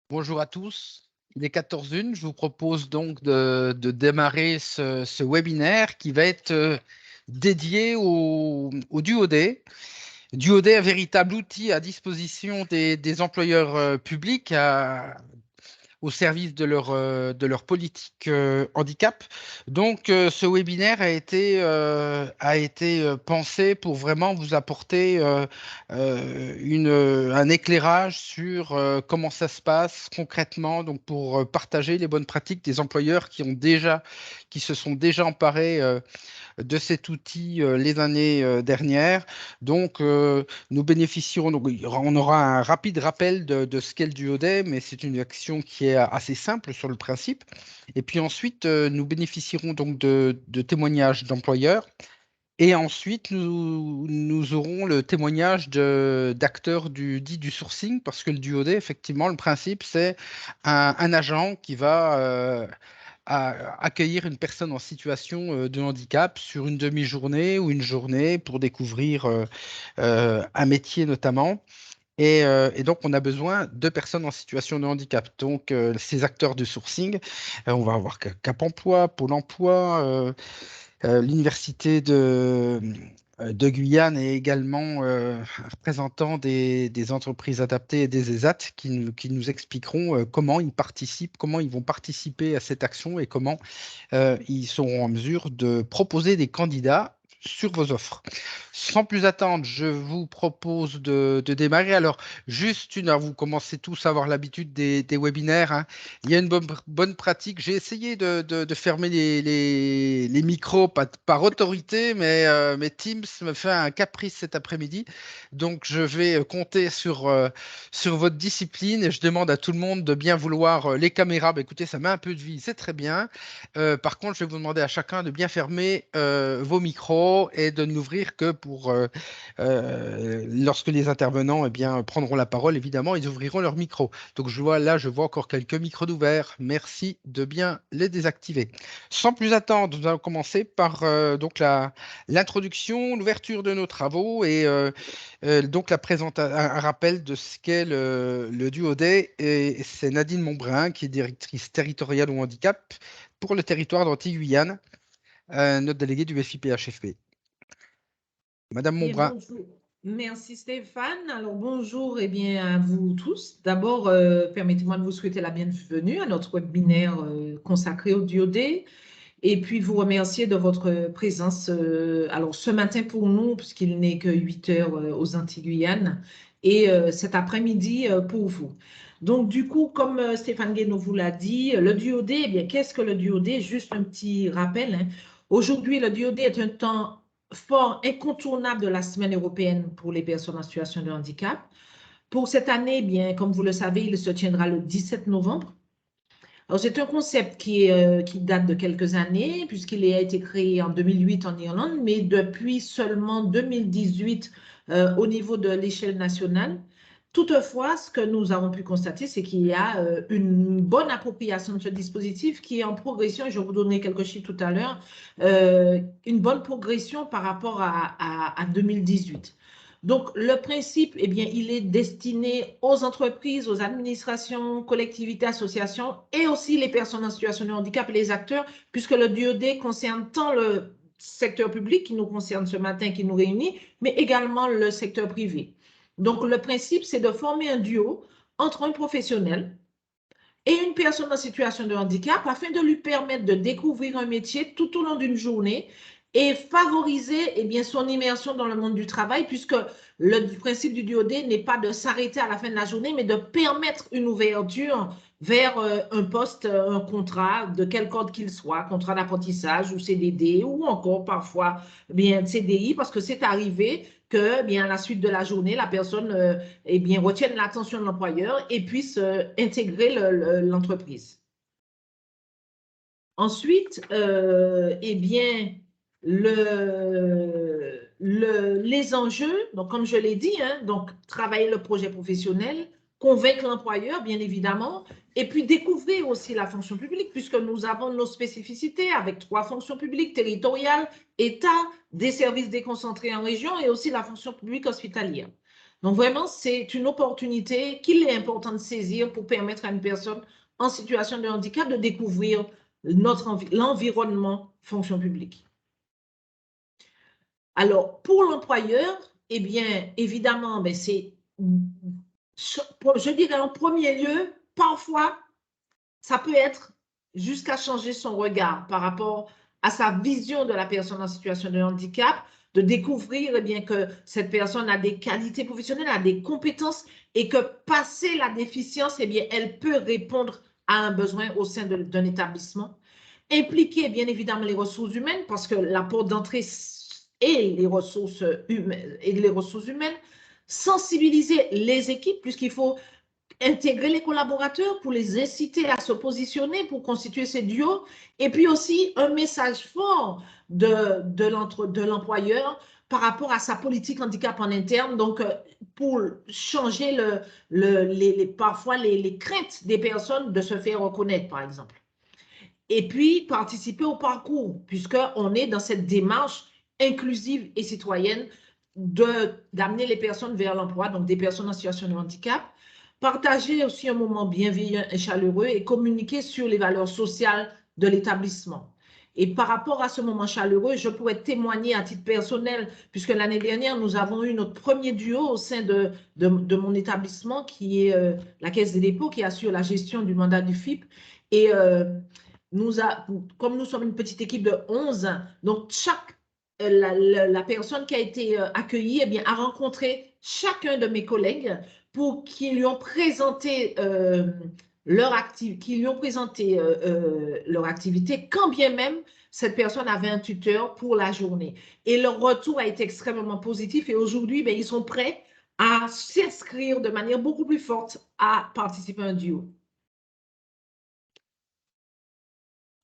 Bonjour à tous. Il est 14h01. Je vous propose donc de démarrer ce webinaire qui va être dédié au Duodé. Duodé est un véritable outil à disposition des employeurs publics au service de leur politique handicap. Donc, ce webinaire a été pensé pour vraiment vous apporter un éclairage sur comment ça se passe concrètement, donc pour partager les bonnes pratiques des employeurs qui se sont déjà emparés de cet outil les années dernières. Donc, nous bénéficions, donc, on aura un rapide rappel de ce qu'est le duodé, mais c'est une action qui est assez simple sur le principe. Et puis ensuite, nous bénéficierons donc de témoignages d'employeurs. Et ensuite, nous aurons le témoignage d'acteurs dit du sourcing, parce que le duodé, effectivement, le principe, c'est un agent qui va accueillir une personne en situation de handicap sur une demi-journée ou une journée pour découvrir un métier notamment. Et donc, on a besoin de personnes en situation de handicap. Donc, ces acteurs de sourcing, on va avoir Cap Emploi, Pôle Emploi, l'Université de Guyane et également un représentant des entreprises adaptées et des ESAT qui nous expliqueront comment ils participent, comment ils vont participer à cette action et comment ils seront en mesure de proposer des candidats sur vos offres. Sans plus attendre, je vous propose de démarrer. Alors, juste une heure, vous commencez tous à avoir l'habitude des webinaires, hein. Il y a une bonne pratique. J'ai essayé de fermer les micros, pas par autorité, mais Teams me fait un caprice cet après-midi. Donc, je vais compter sur votre discipline et je demande à tout le monde de bien vouloir les caméras. Bah, écoutez, ça met un peu de vie, c'est très bien. Par contre, je vais vous demander à chacun de bien fermer vos micros et de n'ouvrir que lorsque les intervenants prendront la parole, évidemment, ils ouvriront leur micro. Donc je vois encore quelques micros d'ouverts. Merci de bien les désactiver. Sans plus attendre, nous allons commencer par l'introduction, l'ouverture de nos travaux et donc un rappel de ce qu'est le duodé. Et c'est Nadine Montbrun qui est directrice territoriale au handicap pour le territoire d'Antilles-Guyane, notre déléguée du FIPHFP. Madame Bien, Montbrun. bonjour. Merci Stéphane. Alors bonjour et bien à vous tous. D'abord, permettez-moi de vous souhaiter la bienvenue à notre webinaire consacré au duodé et puis vous remercier de votre présence. Alors ce matin pour nous, puisqu'il n'est que 8 heures aux Antilles-Guyane et cet après-midi pour vous. Donc du coup, comme Stéphane Guénaud vous l'a dit, le duodé, eh bien qu'est-ce que le duodé? Juste un petit rappel, hein. Aujourd'hui, le duodé est un temps fort incontournable de la Semaine européenne pour les personnes en situation de handicap. Pour cette année, eh bien, comme vous le savez, il se tiendra le 17 novembre. Alors, c'est un concept qui date de quelques années, puisqu'il a été créé en 2008 en Irlande, mais depuis seulement 2018 au niveau de l'échelle nationale. Toutefois, ce que nous avons pu constater, c'est qu'il y a une bonne appropriation de ce dispositif qui est en progression, et je vais vous donner quelques chiffres tout à l'heure, une bonne progression par rapport à 2018. Donc, le principe, eh bien, il est destiné aux entreprises, aux administrations, collectivités, associations et aussi les personnes en situation de handicap et les acteurs, puisque le DOD concerne tant le secteur public qui nous concerne ce matin, qui nous réunit, mais également le secteur privé. Donc, le principe, c'est de former un duo entre un professionnel et une personne en situation de handicap afin de lui permettre de découvrir un métier tout au long d'une journée et favoriser eh bien, son immersion dans le monde du travail, puisque le principe du DOD n'est pas de s'arrêter à la fin de la journée, mais de permettre une ouverture vers un poste, un contrat, de quel code qu'il soit, contrat d'apprentissage ou CDD, ou encore parfois bien CDI, parce que c'est arrivé que, bien, à la suite de la journée, la personne eh bien, retienne l'attention de l'employeur et puisse intégrer l'entreprise. Ensuite, eh bien, les enjeux, donc comme je l'ai dit, hein, donc travailler le projet professionnel, convaincre l'employeur, bien évidemment, et puis découvrir aussi la fonction publique, puisque nous avons nos spécificités avec 3 fonctions publiques territoriales, État, des services déconcentrés en région et aussi la fonction publique hospitalière. Donc, vraiment, c'est une opportunité qu'il est important de saisir pour permettre à une personne en situation de handicap de découvrir l'environnement fonction publique. Alors, pour l'employeur, eh bien, évidemment, ben, je dirais en premier lieu, parfois, ça peut être jusqu'à changer son regard par rapport à sa vision de la personne en situation de handicap, de découvrir eh bien, que cette personne a des qualités professionnelles, a des compétences et que passé la déficience, eh bien, elle peut répondre à un besoin au sein d'un établissement. Impliquer bien évidemment les ressources humaines parce que la porte d'entrée et les ressources humaines, sensibiliser les équipes puisqu'il faut intégrer les collaborateurs pour les inciter à se positionner pour constituer ces duos et puis aussi un message fort de l'employeur par rapport à sa politique handicap en interne, donc pour changer parfois les craintes des personnes de se faire reconnaître, par exemple. Et puis participer au parcours, puisqu'on est dans cette démarche inclusive et citoyenne d'amener les personnes vers l'emploi, donc des personnes en situation de handicap, partager aussi un moment bienveillant et chaleureux et communiquer sur les valeurs sociales de l'établissement. Et par rapport à ce moment chaleureux, je pourrais témoigner à titre personnel, puisque l'année dernière, nous avons eu notre premier duo au sein de mon établissement, qui est la Caisse des dépôts, qui assure la gestion du mandat du FIP. Et comme nous sommes une petite équipe de 11, donc la personne qui a été accueillie eh bien, a rencontré chacun de mes collègues pour qu'ils lui ont présenté leur activité, quand bien même cette personne avait un tuteur pour la journée. Et leur retour a été extrêmement positif et aujourd'hui, ben, ils sont prêts à s'inscrire de manière beaucoup plus forte à participer à un duo.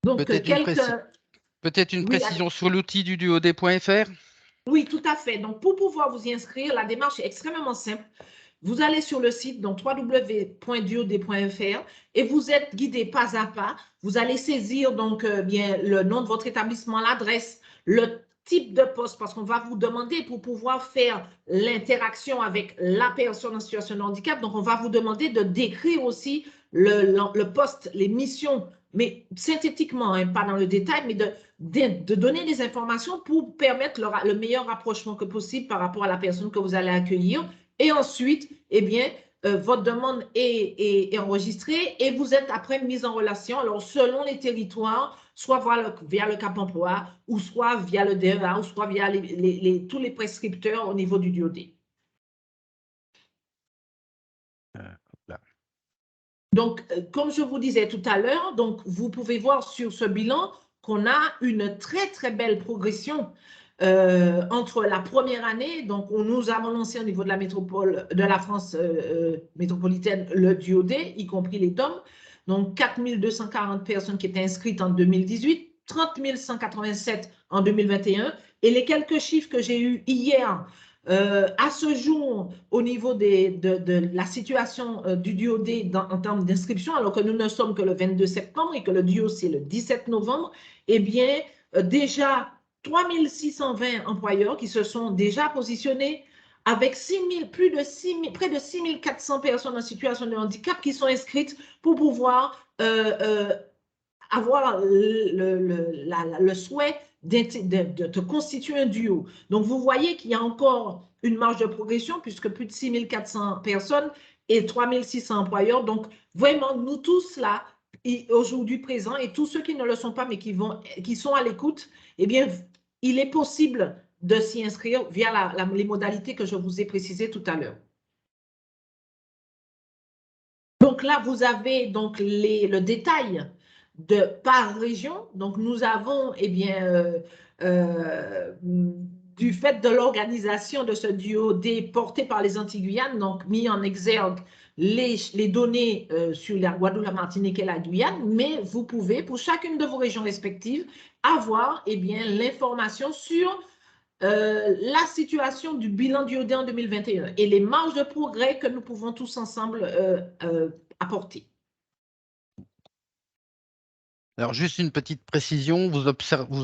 Donc, peut-être une précision sur l'outil du duod.fr? Oui, tout à fait. Donc, pour pouvoir vous y inscrire, la démarche est extrêmement simple. Vous allez sur le site, donc www.duod.fr, et vous êtes guidé pas à pas. Vous allez saisir donc bien le nom de votre établissement, l'adresse, le type de poste, parce qu'on va vous demander pour pouvoir faire l'interaction avec la personne en situation de handicap. Donc, on va vous demander de décrire aussi le poste, les missions, mais synthétiquement, hein, pas dans le détail, mais de donner des informations pour permettre le meilleur rapprochement que possible par rapport à la personne que vous allez accueillir. Et ensuite, eh bien, votre demande est enregistrée et vous êtes après mise en relation. Alors, selon les territoires, soit via le Cap Emploi, ou soit via le DEA, ou soit via tous les prescripteurs au niveau du DOD. Donc, comme je vous disais tout à l'heure, donc vous pouvez voir sur ce bilan qu'on a une très, très belle progression entre la première année, donc nous avons lancé au niveau de la métropole, de la France métropolitaine, le DOD, y compris les DOM, donc 4 240 personnes qui étaient inscrites en 2018, 30 187 en 2021, et les quelques chiffres que j'ai eus hier, à ce jour, au niveau de la situation du DOD en termes d'inscription, alors que nous ne sommes que le 22 septembre et que le DIO, c'est le 17 novembre, eh bien, déjà 3620 employeurs qui se sont déjà positionnés avec près de 6400 personnes en situation de handicap qui sont inscrites pour pouvoir avoir le souhait de constituer un duo. Donc, vous voyez qu'il y a encore une marge de progression puisque plus de 6400 personnes et 3600 employeurs. Donc, vraiment, nous tous là, aujourd'hui présents, et tous ceux qui ne le sont pas, mais qui sont à l'écoute, eh bien, il est possible de s'y inscrire via les modalités que je vous ai précisées tout à l'heure. Donc là, vous avez donc le détail par région. Donc, nous avons, eh bien, du fait de l'organisation de ce DOD porté par les Antilles-Guyane, donc mis en exergue les données sur la Guadeloupe, la Martinique et la Guyane, mais vous pouvez, pour chacune de vos régions respectives, avoir, eh bien, l'information sur la situation du bilan du DOD en 2021 et les marges de progrès que nous pouvons tous ensemble apporter. Alors, juste une petite précision, vous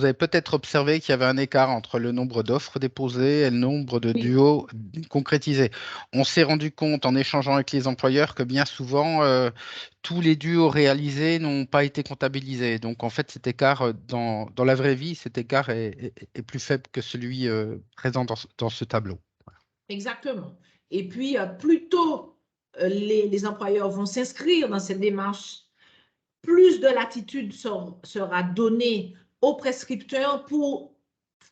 avez peut-être observé qu'il y avait un écart entre le nombre d'offres déposées et le nombre de Oui, duos concrétisés. On s'est rendu compte en échangeant avec les employeurs que bien souvent, tous les duos réalisés n'ont pas été comptabilisés. Donc, en fait, cet écart, dans la vraie vie, cet écart est plus faible que celui présent dans ce tableau. exactement. Et puis, plus tôt les employeurs vont s'inscrire dans cette démarche, plus de latitude sera donnée aux prescripteurs pour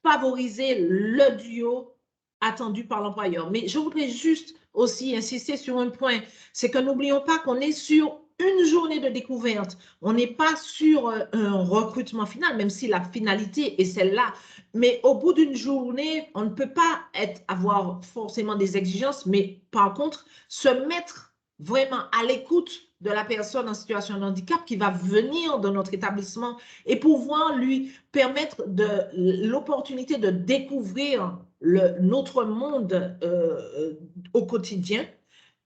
favoriser le duo attendu par l'employeur. Mais je voudrais juste aussi insister sur un point, c'est que n'oublions pas qu'on est sur une journée de découverte. On n'est pas sur un recrutement final, même si la finalité est celle-là. Mais au bout d'une journée, on ne peut pas avoir forcément des exigences, mais par contre, se mettre vraiment à l'écoute de la personne en situation de handicap qui va venir dans notre établissement et pouvoir lui permettre l'opportunité de découvrir notre monde au quotidien.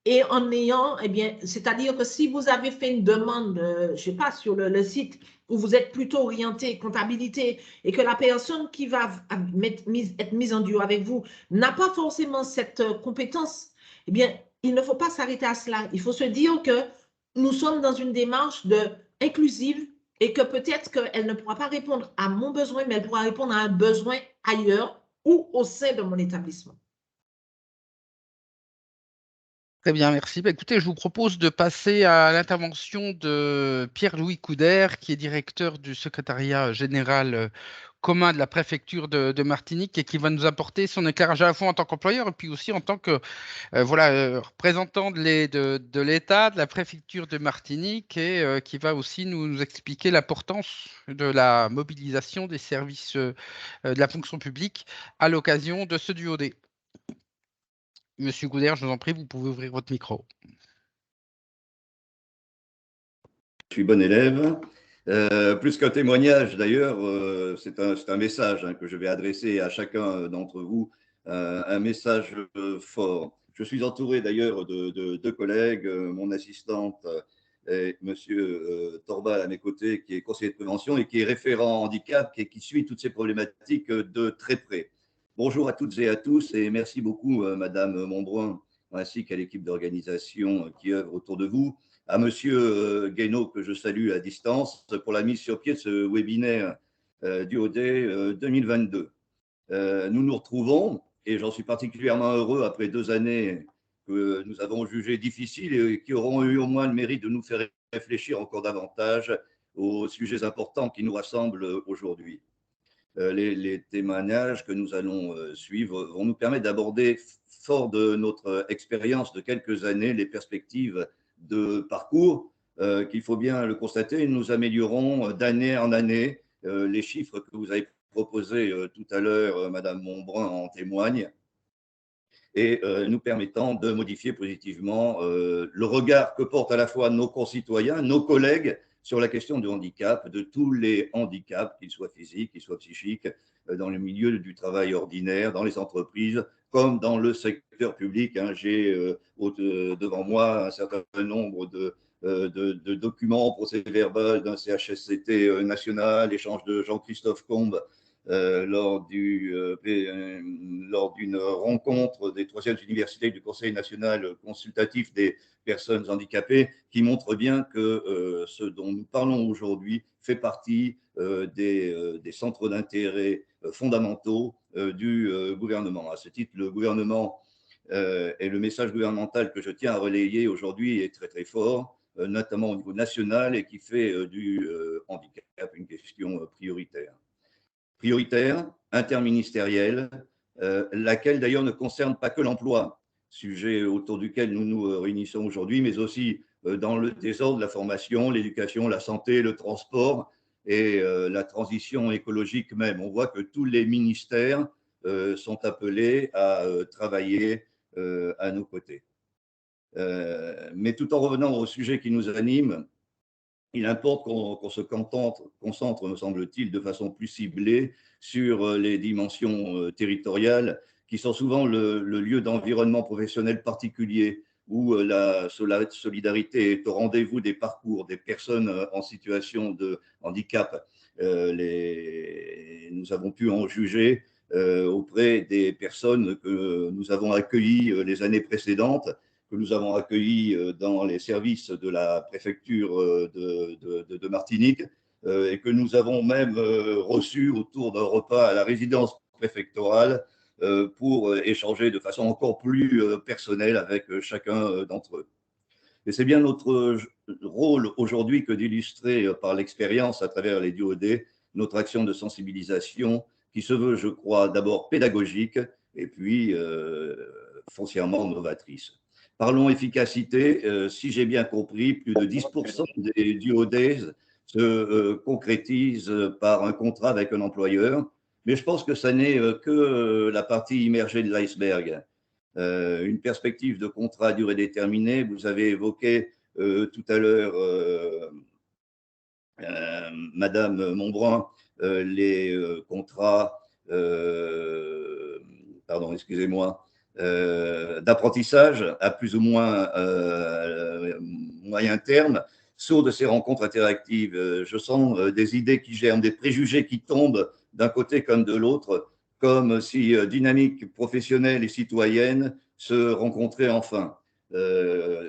Et en ayant, eh bien, c'est-à-dire que si vous avez fait une demande, je ne sais pas, sur le site où vous êtes plutôt orienté comptabilité et que la personne qui va être mise en duo avec vous n'a pas forcément cette compétence, eh bien, il ne faut pas s'arrêter à cela. Il faut se dire que nous sommes dans une démarche inclusive et que peut-être qu'elle ne pourra pas répondre à mon besoin, mais elle pourra répondre à un besoin ailleurs ou au sein de mon établissement. Très bien, merci. Bah, écoutez, je vous propose de passer à l'intervention de Pierre-Louis Coudert, qui est directeur du secrétariat général commun de la préfecture de Martinique et qui va nous apporter son éclairage à la fois en tant qu'employeur et puis aussi en tant que voilà, représentant de l'État, de la préfecture de Martinique et qui va aussi nous expliquer l'importance de la mobilisation des services de la fonction publique à l'occasion de ce duodé. Monsieur Coudert, je vous en prie, vous pouvez ouvrir votre micro. Je suis bon élève. Plus qu'un témoignage, d'ailleurs, c'est un message que je vais adresser à chacun d'entre vous, un message fort. Je suis entouré d'ailleurs de deux collègues, mon assistante et Monsieur Torbal à mes côtés, qui est conseiller de prévention et qui est référent handicap et qui suit toutes ces problématiques de très près. Bonjour à toutes et à tous et merci beaucoup, Madame Montbrun, ainsi qu'à l'équipe d'organisation qui œuvre autour de vous, à Monsieur Guénaud, que je salue à distance, pour la mise sur pied de ce webinaire duodé 2022. Nous nous retrouvons, et j'en suis particulièrement heureux après 2 années que nous avons jugées difficiles et qui auront eu au moins le mérite de nous faire réfléchir encore davantage aux sujets importants qui nous rassemblent aujourd'hui. Les témoignages que nous allons suivre vont nous permettre d'aborder, fort de notre expérience de quelques années, les perspectives de parcours qu'il faut bien le constater, nous améliorons d'année en année. Les chiffres que vous avez proposés tout à l'heure, Madame Montbrun en témoignent, et nous permettant de modifier positivement le regard que portent à la fois nos concitoyens, nos collègues, sur la question du handicap, de tous les handicaps, qu'ils soient physiques, qu'ils soient psychiques, dans le milieu du travail ordinaire, dans les entreprises, comme dans le secteur public. J'ai devant moi un certain nombre de documents, procès-verbal d'un CHSCT national, échange de Jean-Christophe Combe lors d'une rencontre des 3e universités du Conseil national consultatif des personnes handicapées, qui montre bien que ce dont nous parlons aujourd'hui fait partie des centres d'intérêt fondamentaux du gouvernement. À ce titre, le gouvernement et le message gouvernemental que je tiens à relayer aujourd'hui est très très fort, notamment au niveau national, et qui fait du handicap une question prioritaire, interministérielle, laquelle d'ailleurs ne concerne pas que l'emploi, sujet autour duquel nous nous réunissons aujourd'hui, mais aussi dans le désordre, la formation, l'éducation, la santé, le transport et la transition écologique même. On voit que tous les ministères sont appelés à travailler à nos côtés. Mais tout en revenant au sujet qui nous anime, il importe qu'on se concentre, me semble-t-il, de façon plus ciblée sur les dimensions territoriales qui sont souvent le lieu d'environnement professionnel particulier où la solidarité est au rendez-vous des parcours des personnes en situation de handicap. Nous avons pu en juger auprès des personnes que nous avons accueillies les années précédentes, que nous avons accueillies dans les services de la préfecture de Martinique, et que nous avons même reçu autour d'un repas à la résidence préfectorale pour échanger de façon encore plus personnelle avec chacun d'entre eux. Et c'est bien notre rôle aujourd'hui que d'illustrer par l'expérience à travers les DUOD notre action de sensibilisation qui se veut, je crois, d'abord pédagogique et puis foncièrement novatrice. Parlons efficacité. Si j'ai bien compris, plus de 10% des DUOD se concrétisent par un contrat avec un employeur. Mais je pense que ça n'est que la partie immergée de l'iceberg. Une perspective de contrat à durée déterminée. Vous avez évoqué tout à l'heure, Madame Montbrun, les contrats, pardon, excusez-moi, d'apprentissage à plus ou moins moyen terme. Sourd de ces rencontres interactives, je sens des idées qui germent, des préjugés qui tombent d'un côté comme de l'autre, comme si dynamique professionnelle et citoyenne se rencontraient enfin.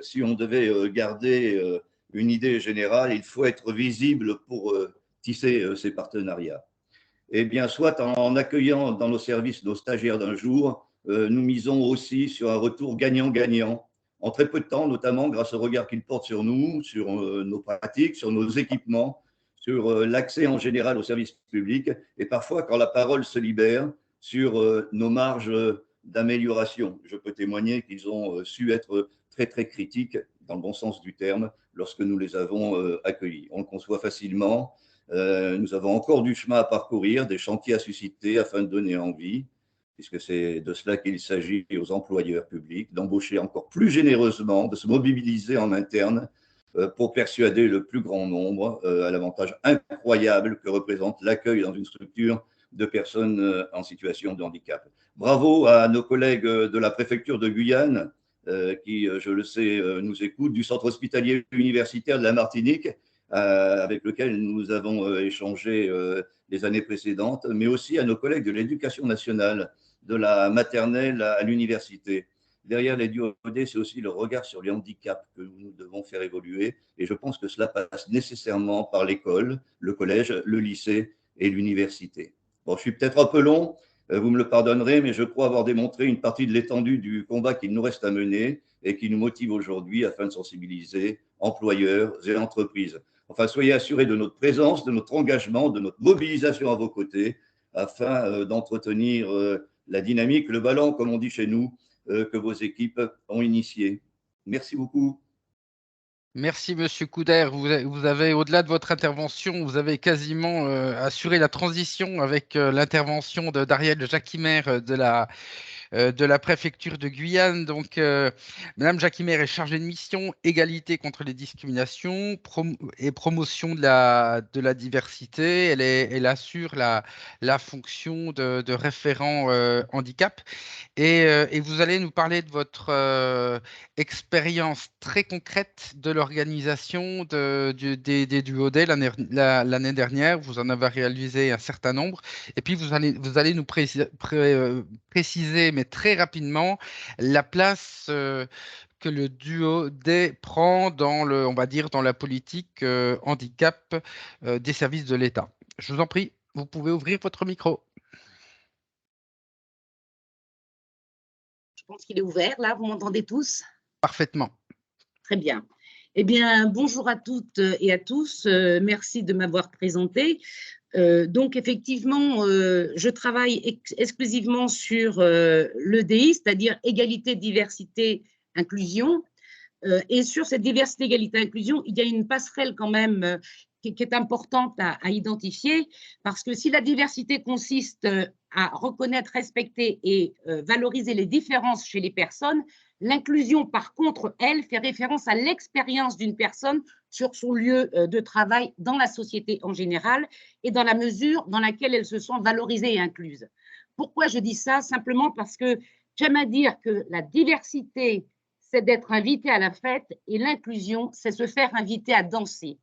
Si on devait garder une idée générale, il faut être visible pour tisser ces partenariats. Eh bien, soit en accueillant dans nos services nos stagiaires d'un jour, nous misons aussi sur un retour gagnant-gagnant, en très peu de temps, notamment grâce au regard qu'ils portent sur nous, sur nos pratiques, sur nos équipements, sur l'accès en général aux services publics, et parfois, quand la parole se libère, sur nos marges d'amélioration. Je peux témoigner qu'ils ont su être très, très critiques, dans le bon sens du terme, lorsque nous les avons accueillis. On le conçoit facilement. Nous avons encore du chemin à parcourir, des chantiers à susciter afin de donner envie, puisque c'est de cela qu'il s'agit aux employeurs publics, d'embaucher encore plus généreusement, de se mobiliser en interne pour persuader le plus grand nombre à l'avantage incroyable que représente l'accueil dans une structure de personnes en situation de handicap. Bravo à nos collègues de la préfecture de Guyane, qui, je le sais, nous écoutent, du centre hospitalier universitaire de la Martinique, avec lequel nous avons échangé les années précédentes, mais aussi à nos collègues de l'éducation nationale, de la maternelle à l'université. Derrière les DUOD, c'est aussi le regard sur les handicaps que nous devons faire évoluer. Et je pense que cela passe nécessairement par l'école, le collège, le lycée et l'université. Bon, je suis peut-être un peu long, vous me le pardonnerez, mais je crois avoir démontré une partie de l'étendue du combat qu'il nous reste à mener et qui nous motive aujourd'hui afin de sensibiliser employeurs et entreprises. Enfin, soyez assurés de notre présence, de notre engagement, de notre mobilisation à vos côtés, afin d'entretenir la dynamique, le ballon, comme on dit chez nous, que vos équipes ont initié. Merci beaucoup. Merci, Monsieur Couder. Vous avez, au-delà de votre intervention, vous avez quasiment assuré la transition avec l'intervention d'Ariel Jacquimer de la préfecture de Guyane. Donc, Madame Jacquimer est chargée de mission égalité contre les discriminations et promotion de la diversité. Elle assure la fonction de référent handicap. Et vous allez nous parler de votre expérience très concrète de l'organisation des DUOD l'année dernière. Vous en avez réalisé un certain nombre. Et puis, vous allez nous préciser, mais très rapidement, la place que le DUOD prend on va dire, dans la politique handicap des services de l'État. Je vous en prie, vous pouvez ouvrir votre micro. Je pense qu'il est ouvert, là, vous m'entendez tous? Parfaitement. Très bien. Eh bien, bonjour à toutes et à tous. Merci de m'avoir présenté. Donc, effectivement, je travaille exclusivement sur l'EDI, c'est-à-dire égalité, diversité, inclusion. Et sur cette diversité, égalité, inclusion, il y a une passerelle quand même qui est importante à identifier, parce que si la diversité consiste à reconnaître, respecter et valoriser les différences chez les personnes, l'inclusion, par contre, elle, fait référence à l'expérience d'une personne sur son lieu de travail dans la société en général et dans la mesure dans laquelle elle se sent valorisée et incluse. Pourquoi je dis ça? Simplement parce que j'aime à dire que la diversité, c'est d'être invité à la fête et l'inclusion, c'est se faire inviter à danser.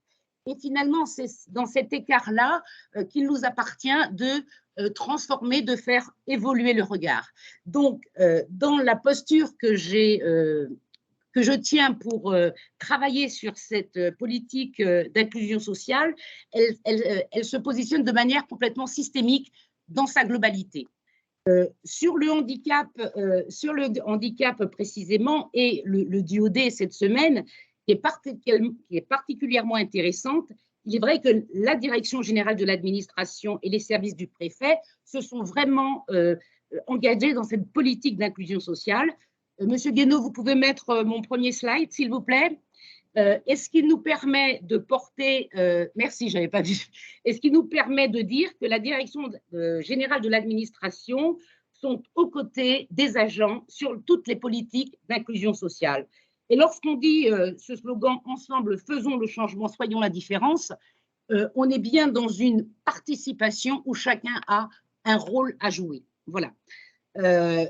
Et finalement, c'est dans cet écart-là qu'il nous appartient de transformer, de faire évoluer le regard. Donc, dans la posture que je tiens pour travailler sur cette politique d'inclusion sociale, elle se positionne de manière complètement systémique dans sa globalité. Sur le handicap précisément, et le DOD cette semaine, qui est particulièrement intéressante, il est vrai que la Direction générale de l'administration et les services du préfet se sont vraiment engagés dans cette politique d'inclusion sociale. Monsieur Guénaud, vous pouvez mettre mon premier slide, s'il vous plaît. Est-ce qu'il nous permet de porter, merci, j'avais pas vu, est-ce qu'il nous permet de dire que la Direction générale de l'administration sont aux côtés des agents sur toutes les politiques d'inclusion sociale. Et lorsqu'on dit ce slogan « Ensemble, faisons le changement, soyons la différence », on est bien dans une participation où chacun a un rôle à jouer. Voilà.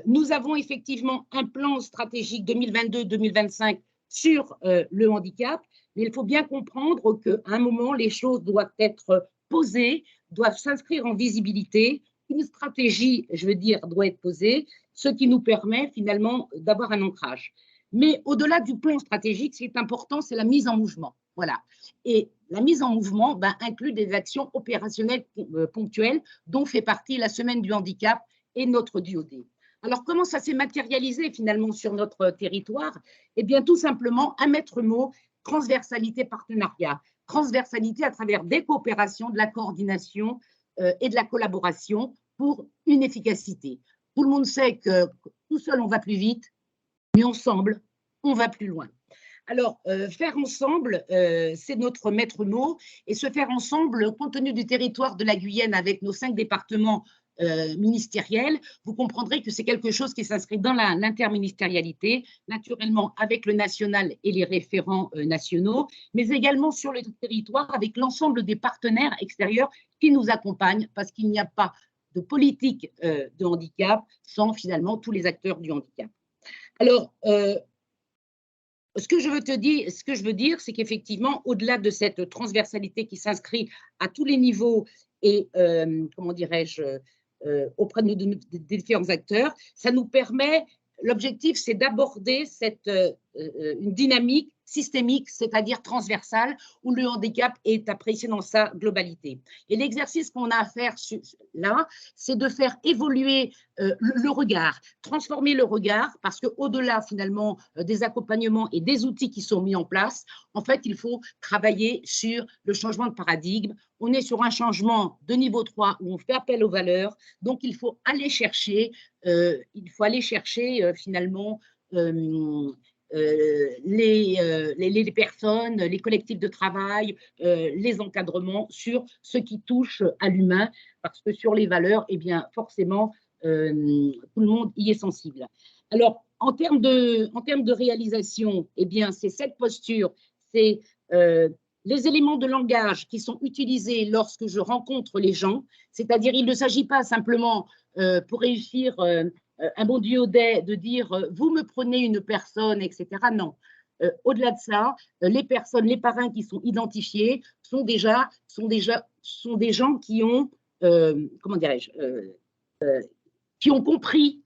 Nous avons effectivement un plan stratégique 2022-2025 sur le handicap, mais il faut bien comprendre qu'à un moment, les choses doivent être posées, doivent s'inscrire en visibilité. Une stratégie, je veux dire, doit être posée, ce qui nous permet finalement d'avoir un ancrage. Mais au-delà du plan stratégique, ce qui est important, c'est la mise en mouvement. Voilà. Et la mise en mouvement inclut des actions opérationnelles ponctuelles, dont fait partie la Semaine du handicap et notre DOD. Alors, comment ça s'est matérialisé finalement sur notre territoire? Eh bien, tout simplement, un maître mot, transversalité, partenariat. Transversalité à travers des coopérations, de la coordination et de la collaboration pour une efficacité. Tout le monde sait que tout seul, on va plus vite, mais ensemble, on va plus loin. Alors, faire ensemble, c'est notre maître mot, et se faire ensemble, compte tenu du territoire de la Guyane avec nos 5 départements ministériels, vous comprendrez que c'est quelque chose qui s'inscrit dans l'interministérialité, naturellement avec le national et les référents nationaux, mais également sur le territoire avec l'ensemble des partenaires extérieurs qui nous accompagnent, parce qu'il n'y a pas de politique de handicap sans finalement tous les acteurs du handicap. Alors, ce que je veux dire, c'est qu'effectivement, au-delà de cette transversalité qui s'inscrit à tous les niveaux et, comment dirais-je, auprès des différents acteurs, ça nous permet, l'objectif, c'est d'aborder une dynamique systémique, c'est-à-dire transversale, où le handicap est apprécié dans sa globalité. Et l'exercice qu'on a à faire là, c'est de faire évoluer le regard, transformer le regard, parce qu'au-delà finalement des accompagnements et des outils qui sont mis en place, en fait, il faut travailler sur le changement de paradigme. On est sur un changement de niveau 3 où on fait appel aux valeurs, donc il faut aller chercher, finalement les personnes, les collectifs de travail, les encadrements sur ce qui touche à l'humain, parce que sur les valeurs, eh bien, forcément, tout le monde y est sensible. Alors, en termes de réalisation, eh bien, c'est cette posture, c'est les éléments de langage qui sont utilisés lorsque je rencontre les gens, c'est-à-dire il ne s'agit pas simplement pour réussir un bon DOD de dire vous me prenez une personne, etc. Non. Au-delà de ça, les personnes, les parrains qui sont identifiés sont des gens qui ont, comment dirais-je, qui ont compris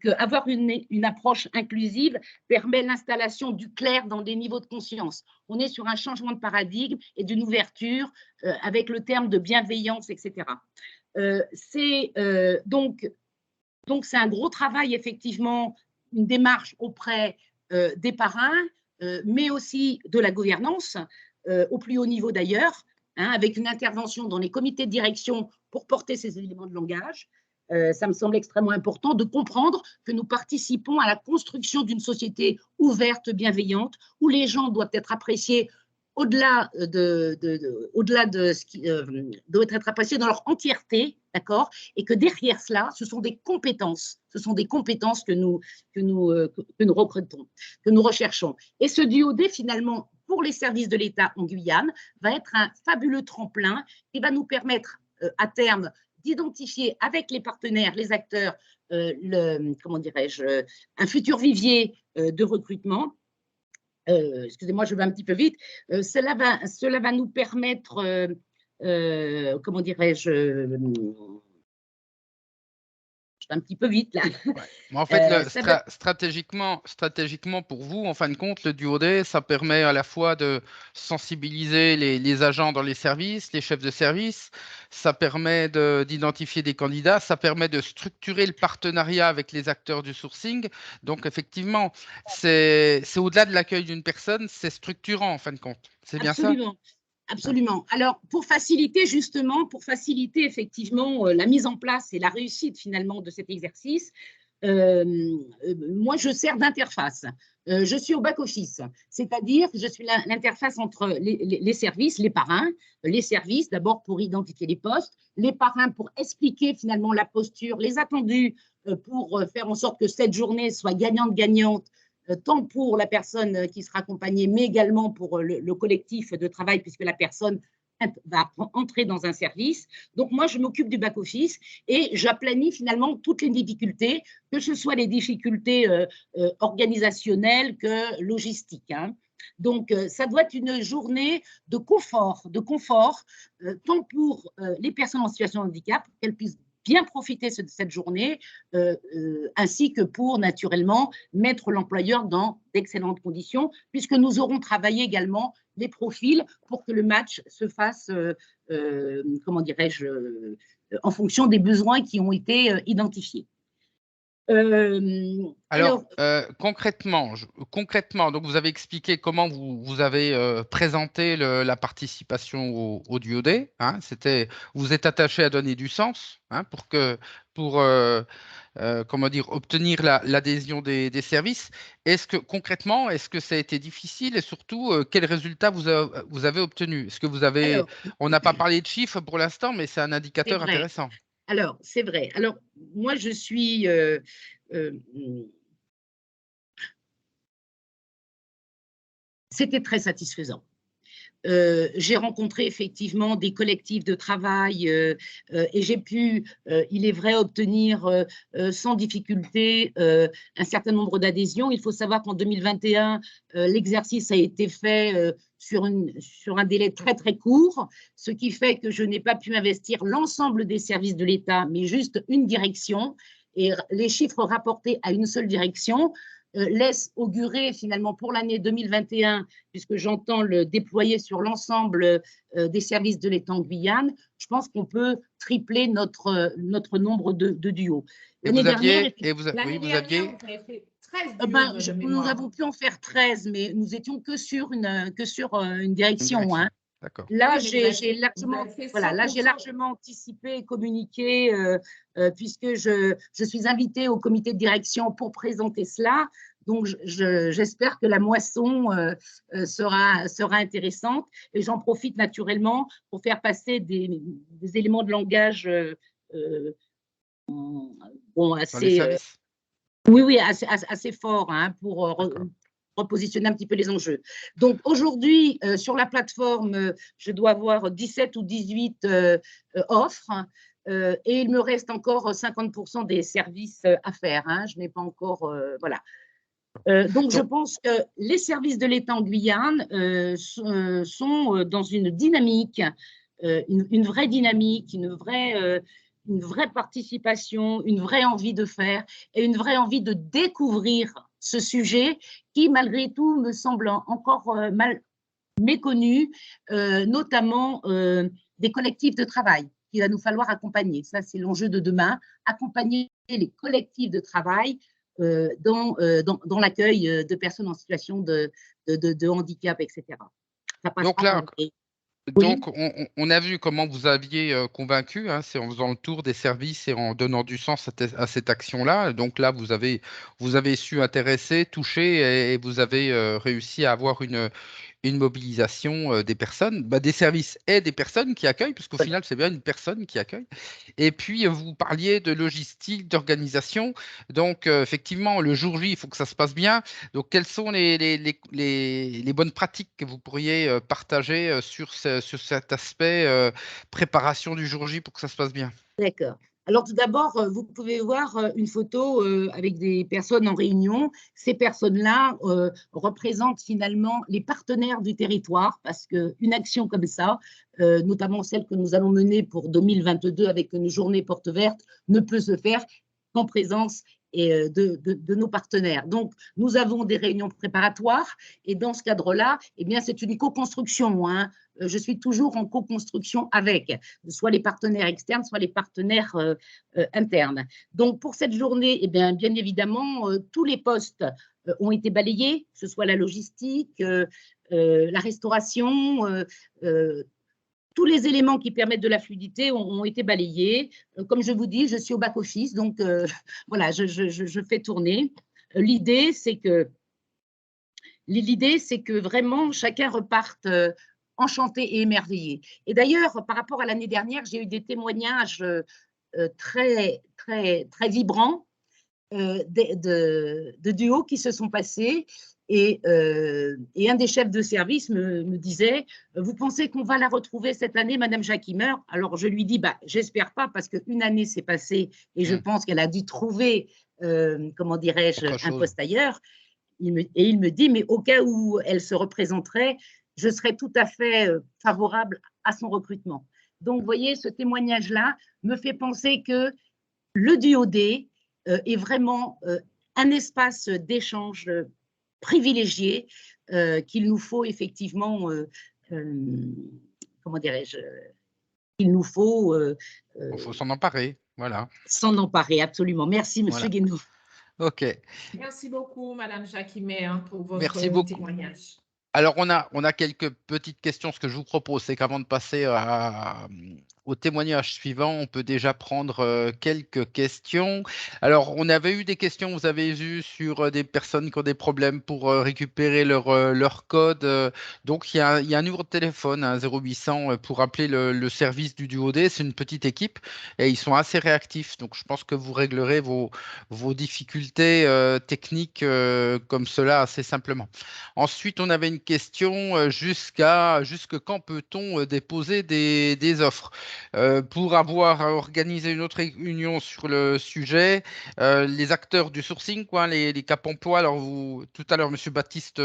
qu'avoir une approche inclusive permet l'installation du clair dans des niveaux de conscience. On est sur un changement de paradigme et d'une ouverture avec le terme de bienveillance, etc. Donc, c'est un gros travail, effectivement, une démarche auprès des parrains, mais aussi de la gouvernance, au plus haut niveau d'ailleurs, hein, avec une intervention dans les comités de direction pour porter ces éléments de langage. Ça me semble extrêmement important de comprendre que nous participons à la construction d'une société ouverte, bienveillante, où les gens doivent être appréciés au-delà de ce qui doit être apprécié dans leur entièreté, d'accord, et que derrière cela, ce sont des compétences que nous recrutons, que nous recherchons. Et ce DOD, finalement, pour les services de l'État en Guyane, va être un fabuleux tremplin qui va nous permettre à terme d'identifier avec les partenaires, les acteurs, comment dirais-je, un futur vivier de recrutement. Excusez-moi, je vais un petit peu vite. Cela va nous permettre, comment dirais-je, un petit peu vite là. Ouais. Mais en fait, stratégiquement pour vous, en fin de compte, le duodé, ça permet à la fois de sensibiliser les agents dans les services, les chefs de service, ça permet d'identifier des candidats, ça permet de structurer le partenariat avec les acteurs du sourcing. Donc effectivement, c'est au-delà de l'accueil d'une personne, c'est structurant en fin de compte. C'est bien ça? Absolument. Absolument. Alors, pour faciliter effectivement la mise en place et la réussite finalement de cet exercice, moi, je sers d'interface. Je suis au back-office, c'est-à-dire que je suis l'interface entre les services, les parrains, les services d'abord pour identifier les postes, les parrains pour expliquer finalement la posture, les attendus pour faire en sorte que cette journée soit gagnante-gagnante, tant pour la personne qui sera accompagnée, mais également pour le collectif de travail, puisque la personne va entrer dans un service. Donc, moi, je m'occupe du back-office et j'aplanis finalement toutes les difficultés, que ce soit les difficultés organisationnelles que logistiques. Hein. Donc, ça doit être une journée de confort, tant pour les personnes en situation de handicap, qu'elles puissent bien profiter de cette journée, ainsi que pour, naturellement, mettre l'employeur dans d'excellentes conditions, puisque nous aurons travaillé également les profils pour que le match se fasse, comment dirais-je, en fonction des besoins qui ont été identifiés. Alors, concrètement, donc vous avez expliqué comment vous avez présenté la participation au duodé. Hein, vous êtes attaché à donner du sens hein, pour comment dire, obtenir l'adhésion des services. Concrètement, est-ce que ça a été difficile et surtout, quels résultats vous avez obtenus? Est-ce que vous avez, Alors, on n'a pas parlé de chiffres pour l'instant, mais c'est un indicateur intéressant. Alors, c'est vrai. Alors, moi, je suis… c'était très satisfaisant. J'ai rencontré effectivement des collectifs de travail et j'ai pu, il est vrai, obtenir sans difficulté un certain nombre d'adhésions. Il faut savoir qu'en 2021, l'exercice a été fait sur un délai très, très court, ce qui fait que je n'ai pas pu investir l'ensemble des services de l'État, mais juste une direction. Et les chiffres rapportés à une seule direction laisse augurer finalement pour l'année 2021, puisque j'entends le déployer sur l'ensemble des services de l'État en Guyane, je pense qu'on peut tripler notre nombre de duos. L'année dernière, vous avez fait 13 duos. Nous avons pu en faire 13, mais nous étions que sur une direction. Hein. Là, j'ai largement anticipé et communiqué, puisque je suis invitée au comité de direction pour présenter cela. Donc, j'espère que la moisson sera intéressante. Et j'en profite naturellement pour faire passer des éléments de langage assez forts hein, pour repositionner un petit peu les enjeux. Donc, aujourd'hui, sur la plateforme, je dois avoir 17 ou 18 offres et il me reste encore 50% des services à faire. Hein. Je n'ai pas encore… voilà. Donc, je pense que les services de l'État en Guyane sont dans une dynamique, une vraie dynamique, une vraie participation, une vraie envie de faire et une vraie envie de découvrir ce sujet qui, malgré tout, me semble encore mal méconnu, notamment des collectifs de travail qu'il va nous falloir accompagner. Ça, c'est l'enjeu de demain, accompagner les collectifs de travail dans l'accueil de personnes en situation de handicap, etc. Donc là, donc, on a vu comment vous aviez convaincu, hein, c'est en faisant le tour des services et en donnant du sens à cette action-là. Donc là, vous avez su intéresser, toucher et vous avez réussi à avoir une mobilisation des personnes, des services et des personnes qui accueillent, parce qu'au final, c'est bien une personne qui accueille. Et puis, vous parliez de logistique, d'organisation. Donc, effectivement, le jour J, il faut que ça se passe bien. Donc, quelles sont les bonnes pratiques que vous pourriez partager sur cet aspect préparation du jour J pour que ça se passe bien? D'accord. Alors tout d'abord, vous pouvez voir une photo avec des personnes en réunion. Ces personnes-là représentent finalement les partenaires du territoire parce qu'une action comme ça, notamment celle que nous allons mener pour 2022 avec une journée porte verte, ne peut se faire qu'en présence de nos partenaires. Donc, nous avons des réunions préparatoires et dans ce cadre-là, eh bien, c'est une co-construction, hein. Je suis toujours en co-construction avec soit les partenaires externes, soit les partenaires internes. Donc, pour cette journée, eh bien évidemment, tous les postes ont été balayés, que ce soit la logistique, la restauration, tous les éléments qui permettent de la fluidité ont été balayés. Comme je vous dis, je suis au back-office, donc voilà, je fais tourner. L'idée, c'est que vraiment chacun reparte enchanté et émerveillé. Et d'ailleurs, par rapport à l'année dernière, j'ai eu des témoignages très, très, très vibrants de duos qui se sont passés. Et un des chefs de service me disait, vous pensez qu'on va la retrouver cette année, Madame Jacquimer? Alors je lui dis, j'espère pas, parce qu'une année s'est passée et je pense qu'elle a dû trouver, comment dirais-je, un poste ailleurs. Il me dit, mais au cas où elle se représenterait, je serais tout à fait favorable à son recrutement. Donc, vous voyez, ce témoignage-là me fait penser que le DOD est vraiment un espace d'échange privilégié qu'il nous faut effectivement, comment dirais-je, qu'il nous faut… Il faut s'en emparer, voilà. S'en emparer, absolument. Merci, Monsieur Guénaud. OK. Merci beaucoup, Madame Jacquimer, pour votre témoignage. Alors, on a quelques petites questions. Ce que je vous propose, c'est qu'avant de passer au témoignage suivant, on peut déjà prendre quelques questions. Alors, on avait eu des questions, vous avez vu, sur des personnes qui ont des problèmes pour récupérer leur code. Donc, il y a un numéro de téléphone, un 0800, pour appeler le service du DuoD. C'est une petite équipe et ils sont assez réactifs. Donc, je pense que vous réglerez vos difficultés techniques comme cela assez simplement. Ensuite, on avait une question jusque quand peut-on déposer des offres? Pour avoir organisé une autre réunion sur le sujet, les acteurs du sourcing, quoi, les Cap Emploi, alors tout à l'heure, M. Baptiste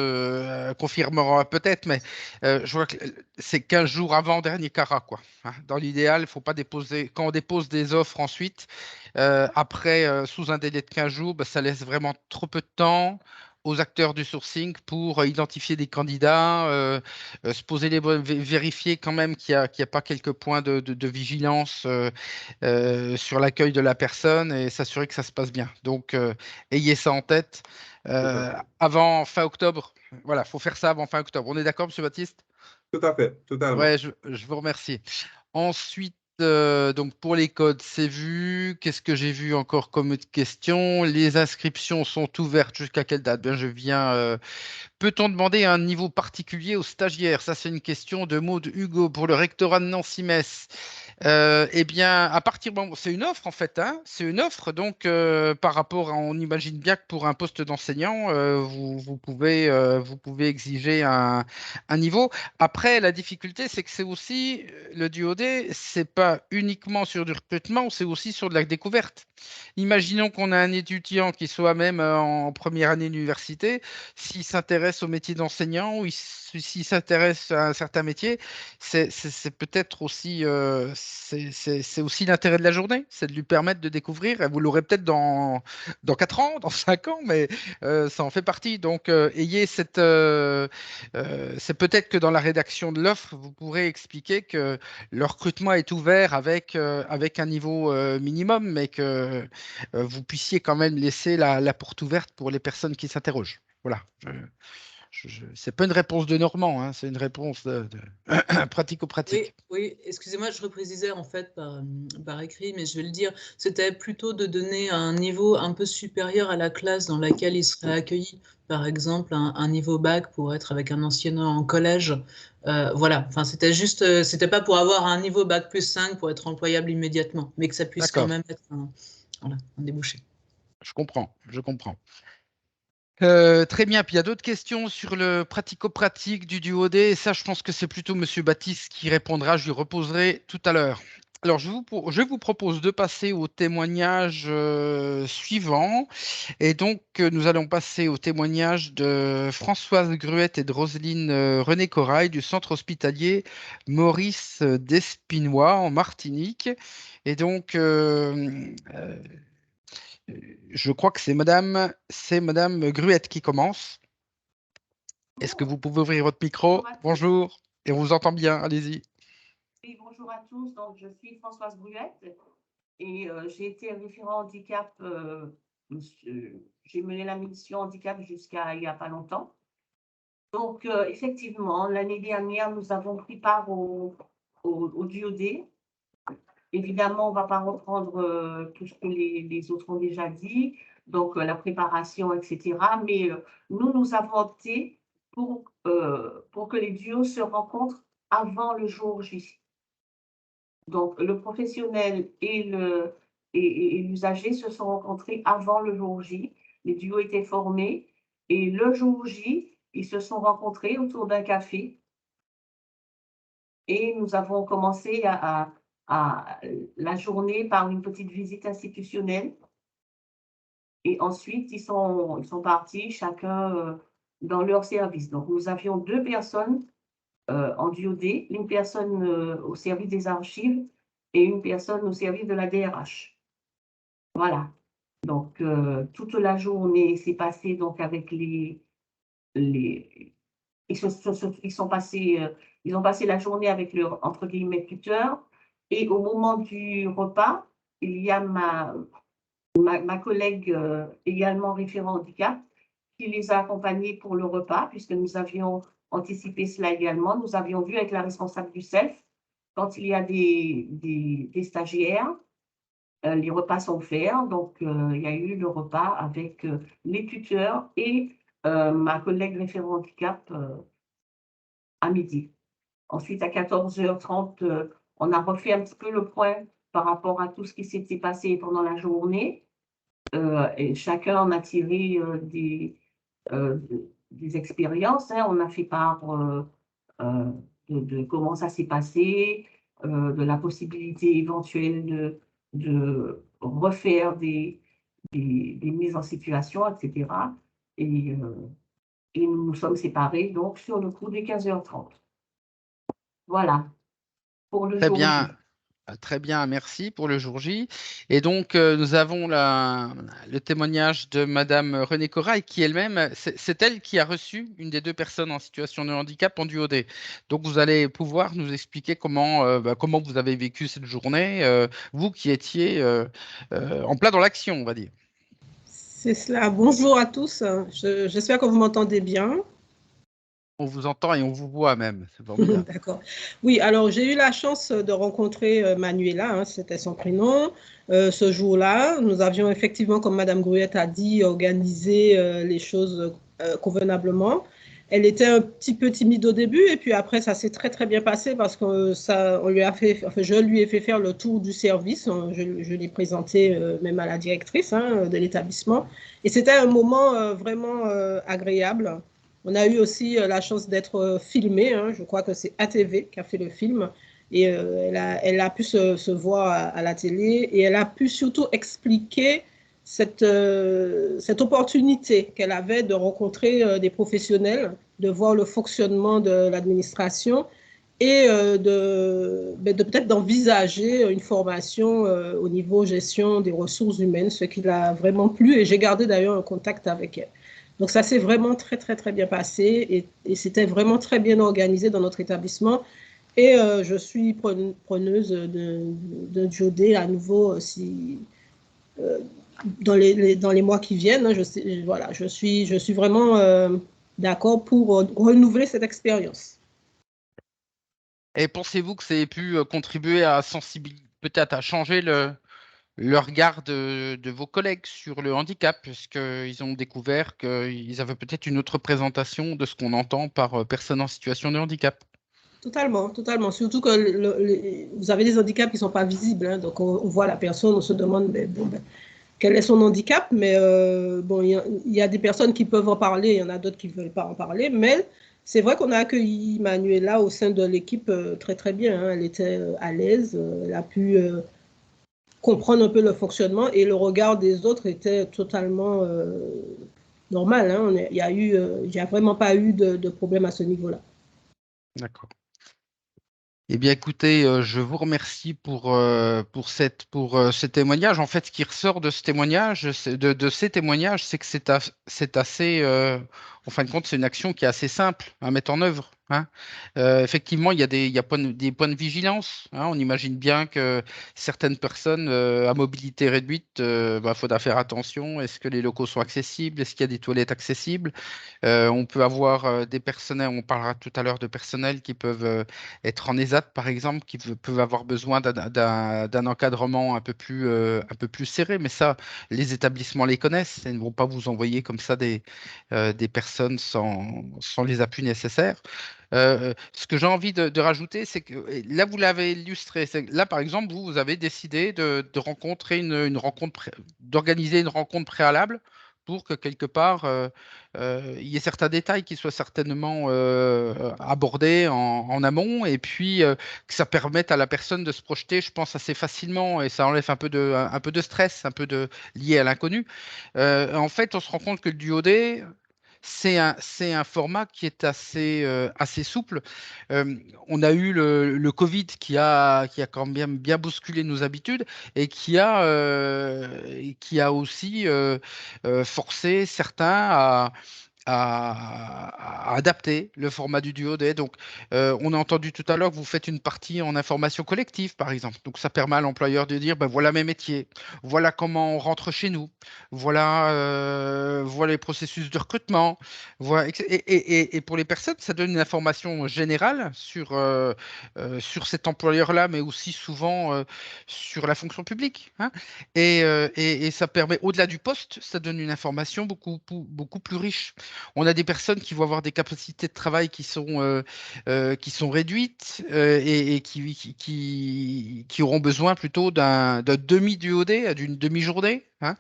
confirmera peut-être, mais je vois que c'est 15 jours avant dernier carat, quoi, hein. Dans l'idéal, il ne faut pas déposer, quand on dépose des offres ensuite, après, sous un délai de 15 jours, ça laisse vraiment trop peu de temps aux acteurs du sourcing pour identifier des candidats, se poser vérifier quand même qu'il n'y a pas quelques points de vigilance sur l'accueil de la personne et s'assurer que ça se passe bien. Donc, ayez ça en tête avant fin octobre. Voilà, il faut faire ça avant fin octobre. On est d'accord, M. Baptiste? Tout à fait, totalement. Ouais, je vous remercie. Ensuite, donc pour les codes, c'est vu. Qu'est-ce que j'ai vu encore comme question? Les inscriptions sont ouvertes jusqu'à quelle date? Bien, je viens. Peut-on demander un niveau particulier aux stagiaires? Ça, c'est une question de Maud Hugo pour le rectorat de Nancy-Metz. Eh bien, à partir c'est une offre en fait, hein, c'est une offre. Donc, par rapport on imagine bien que pour un poste d'enseignant, vous pouvez exiger un niveau. Après, la difficulté, c'est que c'est aussi le DuoD, c'est pas uniquement sur du recrutement, c'est aussi sur de la découverte. Imaginons qu'on a un étudiant qui soit même en première année d'université, s'il s'intéresse au métier d'enseignant ou s'il s'intéresse à un certain métier, c'est peut-être aussi, c'est aussi l'intérêt de la journée, c'est de lui permettre de découvrir. Et vous l'aurez peut-être dans 4 ans, dans 5 ans, mais ça en fait partie. Donc, ayez cette. C'est peut-être que dans la rédaction de l'offre, vous pourrez expliquer que le recrutement est ouvert avec un niveau minimum, mais que vous puissiez quand même laisser la porte ouverte pour les personnes qui s'interrogent. Voilà. C'est pas une réponse de Normand, hein, c'est une réponse de pratico-pratique. Oui, excusez-moi, je reprécisais en fait par écrit, mais je vais le dire, c'était plutôt de donner un niveau un peu supérieur à la classe dans laquelle il serait accueilli. Par exemple, un niveau bac pour être avec un enseignant en collège. Voilà, enfin, c'était juste, c'était pas pour avoir un niveau bac plus 5 pour être employable immédiatement, mais que ça puisse quand même être un débouché. Je comprends, je comprends. Très bien. Puis il y a d'autres questions sur le pratico-pratique du duodé. Et ça, je pense que c'est plutôt Monsieur Baptiste qui répondra. Je lui reposerai tout à l'heure. Alors, je vous propose de passer au témoignage suivant. Et donc, nous allons passer au témoignage de Françoise Gruette et de Roselyne René Corail du centre hospitalier Maurice d'Espinois en Martinique. Et donc, je crois que c'est Madame Gruette qui commence. Est-ce que vous pouvez ouvrir votre micro? Bonjour, et on vous entend bien, allez-y. Oui, bonjour à tous, donc je suis Françoise Gruette et j'ai été référent handicap, j'ai mené la mission handicap jusqu'à il n'y a pas longtemps. Donc effectivement, l'année dernière, nous avons pris part au duodé. Évidemment, on ne va pas reprendre tout ce que les autres ont déjà dit, donc la préparation, etc. Mais nous avons opté pour que les duos se rencontrent avant le jour J. Donc, le professionnel et l'usager se sont rencontrés avant le jour J. Les duos étaient formés et le jour J, ils se sont rencontrés autour d'un café. Et nous avons commencé la journée par une petite visite institutionnelle. Et ensuite, ils sont partis chacun dans leur service. Donc, nous avions 2 personnes en duodé, une personne au service des archives et une personne au service de la DRH. Voilà. Donc, toute la journée s'est passée donc avec ils ont passé la journée avec leur, entre guillemets, tuteur. Et au moment du repas, il y a ma collègue également référent handicap qui les a accompagnés pour le repas, puisque nous avions anticipé cela également. Nous avions vu avec la responsable du CELF, quand il y a des stagiaires, les repas sont offerts. Donc, il y a eu le repas avec les tuteurs et ma collègue référent handicap à midi. Ensuite, à 14h30, on a refait un petit peu le point par rapport à tout ce qui s'était passé pendant la journée. Et chacun en a tiré des expériences. Hein. On a fait part de comment ça s'est passé, de la possibilité éventuelle de refaire des mises en situation, etc. Et nous nous sommes séparés donc sur le coup des 15h30. Voilà, pour le jour J. Très bien, merci pour le jour J. Et donc, nous avons le témoignage de Madame Renée Corail, qui elle-même, c'est elle qui a reçu une des 2 personnes en situation de handicap en duodé. Donc, vous allez pouvoir nous expliquer comment vous avez vécu cette journée, vous qui étiez en plein dans l'action, on va dire. C'est cela. Bonjour à tous. J'espère que vous m'entendez bien. On vous entend et on vous voit même. C'est formidable. D'accord. Oui, alors j'ai eu la chance de rencontrer Manuela, hein, c'était son prénom. Ce jour-là, nous avions effectivement, comme Madame Gruette a dit, organisé les choses convenablement. Elle était un petit peu timide au début et puis après, ça s'est très, très bien passé parce que je lui ai fait faire le tour du service. Je l'ai présenté même à la directrice de l'établissement. Et c'était un moment vraiment agréable. On a eu aussi la chance d'être filmé. Hein. Je crois que c'est ATV qui a fait le film. Et elle a pu se voir à la télé et elle a pu surtout expliquer cette opportunité qu'elle avait de rencontrer des professionnels, de voir le fonctionnement de l'administration et de peut-être d'envisager une formation au niveau gestion des ressources humaines, ce qui l'a vraiment plu. Et j'ai gardé d'ailleurs un contact avec elle. Donc, ça s'est vraiment très, très, très bien passé et c'était vraiment très bien organisé dans notre établissement. Et je suis preneuse de duodé à nouveau dans les mois qui viennent. Hein, je suis vraiment d'accord, pour renouveler cette expérience. Et pensez-vous que ça ait pu contribuer à sensibiliser, peut-être à changer le regard de vos collègues sur le handicap, puisqu'ils ont découvert qu'ils avaient peut-être une autre présentation de ce qu'on entend par personne en situation de handicap? Totalement, totalement. Surtout que vous avez des handicaps qui ne sont pas visibles, hein. Donc, on voit la personne, on se demande quel est son handicap. Mais bon, il y a des personnes qui peuvent en parler, il y en a d'autres qui ne veulent pas en parler. Mais c'est vrai qu'on a accueilli Manuela au sein de l'équipe très, très bien, hein. Elle était à l'aise, elle a pu comprendre un peu le fonctionnement et le regard des autres était totalement normal, hein. Il n'y a vraiment pas eu de problème à ce niveau-là. D'accord. Eh bien, écoutez, je vous remercie pour ce témoignage. En fait, ce qui ressort de ce témoignage, de ces témoignages, c'est que c'est assez, en fin de compte, c'est une action qui est assez simple à mettre en œuvre, hein. Effectivement, il y a des points de vigilance, hein. On imagine bien que certaines personnes à mobilité réduite, faudra faire attention. Est-ce que les locaux sont accessibles? Est-ce qu'il y a des toilettes accessibles? On peut avoir des personnels, on parlera tout à l'heure de personnels qui peuvent être en ESAT, par exemple, qui peuvent avoir besoin d'un encadrement un peu plus serré. Mais ça, les établissements les connaissent. Ils ne vont pas vous envoyer comme ça des personnes sans les appuis nécessaires. Ce que j'ai envie de rajouter, c'est que là, vous l'avez illustré. Là, par exemple, vous avez décidé de rencontrer d'organiser une rencontre préalable pour que quelque part, il y ait certains détails qui soient certainement abordés en amont et puis que ça permette à la personne de se projeter, je pense, assez facilement et ça enlève un peu de stress, un peu lié à l'inconnu. En fait, on se rend compte que le duodé, c'est un format qui est assez souple. On a eu le Covid qui a quand même bien bousculé nos habitudes et qui a aussi forcé certains à adapter le format du duodé. Donc, on a entendu tout à l'heure que vous faites une partie en information collective, par exemple. Donc, ça permet à l'employeur de dire, ben, voilà mes métiers, voilà comment on rentre chez nous, voilà les processus de recrutement. Voilà, et pour les personnes, ça donne une information générale sur cet employeur-là, mais aussi souvent sur la fonction publique, hein. Et ça permet, au-delà du poste, ça donne une information beaucoup plus riche. On a des personnes qui vont avoir des capacités de travail qui sont réduites et qui auront besoin plutôt d'un demi-duodé, d'une demi-journée, hein.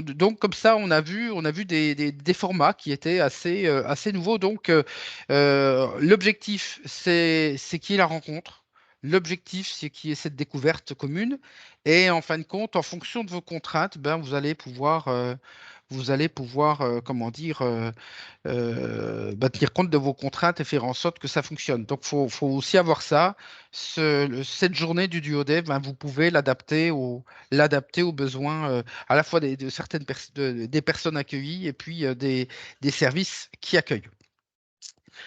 Donc, comme ça, on a vu des formats qui étaient assez nouveaux. Donc, l'objectif, c'est qu'il y ait la rencontre. L'objectif, c'est qu'il y ait cette découverte commune. Et en fin de compte, en fonction de vos contraintes, ben, vous allez pouvoir, comment dire, tenir compte de vos contraintes et faire en sorte que ça fonctionne. Donc, faut aussi avoir ça. Cette journée du duodé, ben, vous pouvez l'adapter aux besoins à la fois de certaines des personnes accueillies et puis des services qui accueillent.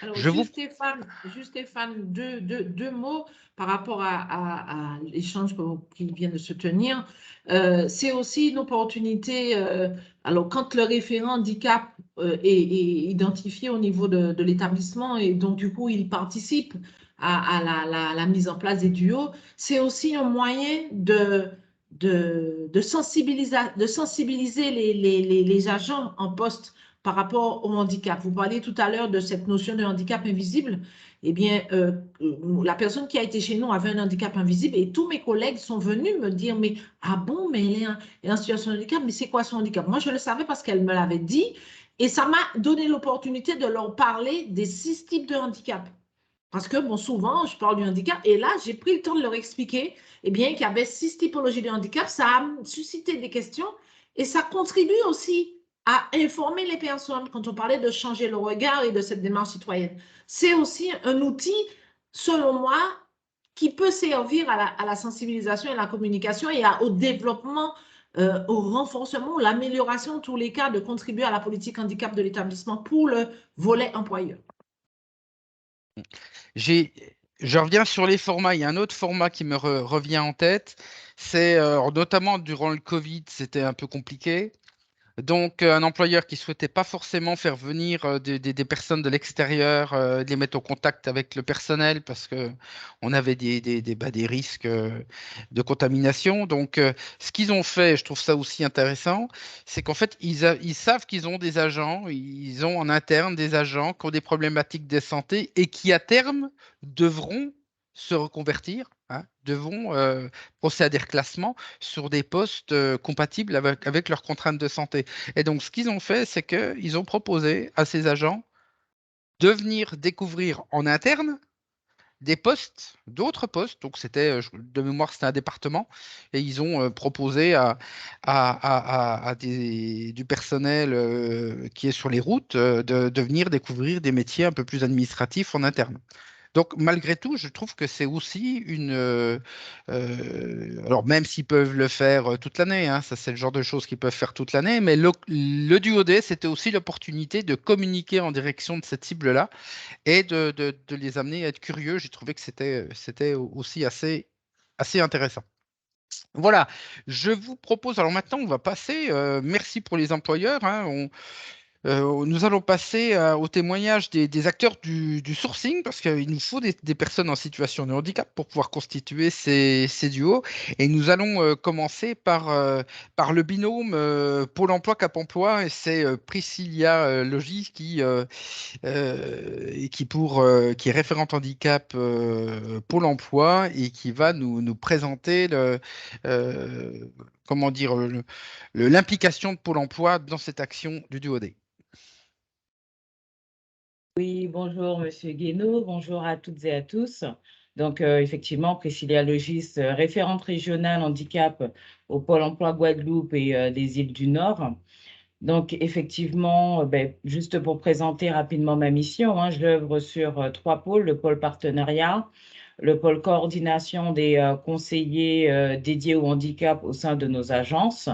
Alors, Je vous... juste Stéphane, deux mots par rapport à l'échange qui vient de se tenir. C'est aussi une opportunité, alors quand le référent handicap est identifié au niveau de l'établissement et donc du coup il participe à la mise en place des duos, c'est aussi un moyen de sensibiliser les agents en poste par rapport au handicap. Vous parliez tout à l'heure de cette notion de handicap invisible. Eh bien, la personne qui a été chez nous avait un handicap invisible et tous mes collègues sont venus me dire, mais ah bon, mais elle est en situation de handicap, mais c'est quoi son handicap? Moi, je le savais parce qu'elle me l'avait dit et ça m'a donné l'opportunité de leur parler des 6 types de handicap. Parce que, bon, souvent, je parle du handicap et là, j'ai pris le temps de leur expliquer eh bien, qu'il y avait 6 typologies de handicap. Ça a suscité des questions et ça contribue aussi à informer les personnes quand on parlait de changer le regard et de cette démarche citoyenne. C'est aussi un outil, selon moi, qui peut servir à la sensibilisation et à la communication et au développement, au renforcement, l'amélioration, en tous les cas, de contribuer à la politique handicap de l'établissement pour le volet employeur. Je reviens sur les formats. Il y a un autre format qui me revient en tête. C'est notamment durant le Covid, c'était un peu compliqué. Donc, un employeur qui souhaitait pas forcément faire venir des personnes de l'extérieur, les mettre au contact avec le personnel parce que on avait des risques de contamination. Donc, ce qu'ils ont fait, je trouve ça aussi intéressant, c'est qu'en fait, ils savent qu'ils ont des agents, ils ont en interne des agents qui ont des problématiques de santé et qui, à terme, devront se reconvertir, hein, devront procéder à des reclassements sur des postes compatibles avec leurs contraintes de santé. Et donc, ce qu'ils ont fait, c'est qu'ils ont proposé à ces agents de venir découvrir en interne des postes, d'autres postes. Donc, c'était, de mémoire, c'était un département. Et ils ont proposé du personnel qui est sur les routes de venir découvrir des métiers un peu plus administratifs en interne. Donc, malgré tout, je trouve que c'est aussi alors, même s'ils peuvent le faire toute l'année, hein, ça c'est le genre de choses qu'ils peuvent faire toute l'année, mais le duo-D, c'était aussi l'opportunité de communiquer en direction de cette cible-là et de les amener à être curieux. J'ai trouvé que c'était aussi assez intéressant. Voilà, je vous propose, alors maintenant on va passer, merci pour les employeurs, hein, nous allons passer au témoignage des acteurs du sourcing parce qu'il nous faut des personnes en situation de handicap pour pouvoir constituer ces duos. Et nous allons commencer par le binôme Pôle emploi Cap emploi et c'est Priscilla Logis qui est référente handicap Pôle emploi et qui va nous présenter comment dire, l'implication de Pôle emploi dans cette action du duo-D. Oui, bonjour Monsieur Guénaud, bonjour à toutes et à tous. Donc effectivement, Priscilla Logis, référente régionale handicap au Pôle emploi Guadeloupe et des îles du Nord. Donc effectivement, juste pour présenter rapidement ma mission, hein, je l'œuvre sur 3 pôles, le pôle partenariat, le pôle coordination des conseillers dédiés au handicap au sein de nos agences,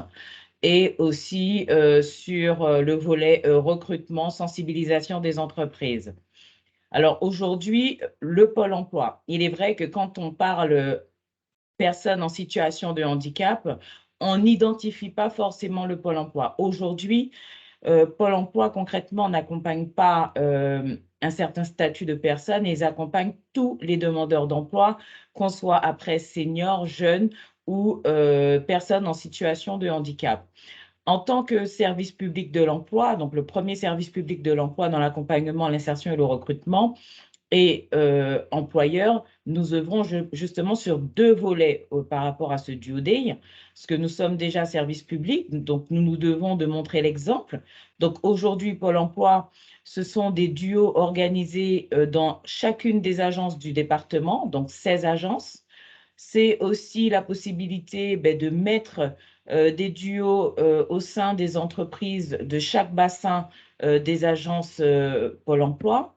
et aussi sur le volet recrutement, sensibilisation des entreprises. Alors aujourd'hui, le Pôle emploi, il est vrai que quand on parle personnes en situation de handicap, on n'identifie pas forcément le Pôle emploi. Aujourd'hui, Pôle emploi, concrètement, n'accompagne pas un certain statut de personne, ils accompagnent tous les demandeurs d'emploi, qu'on soit après senior, jeune ou personnes en situation de handicap. En tant que service public de l'emploi, donc le premier service public de l'emploi dans l'accompagnement, l'insertion et le recrutement, et employeur, nous œuvrons justement sur 2 volets par rapport à ce duo-day, parce que nous sommes déjà service public, donc nous nous devons de montrer l'exemple. Donc aujourd'hui, Pôle emploi, ce sont des duos organisés dans chacune des agences du département, donc 16 agences. C'est aussi la possibilité de mettre des duos au sein des entreprises de chaque bassin des agences Pôle emploi.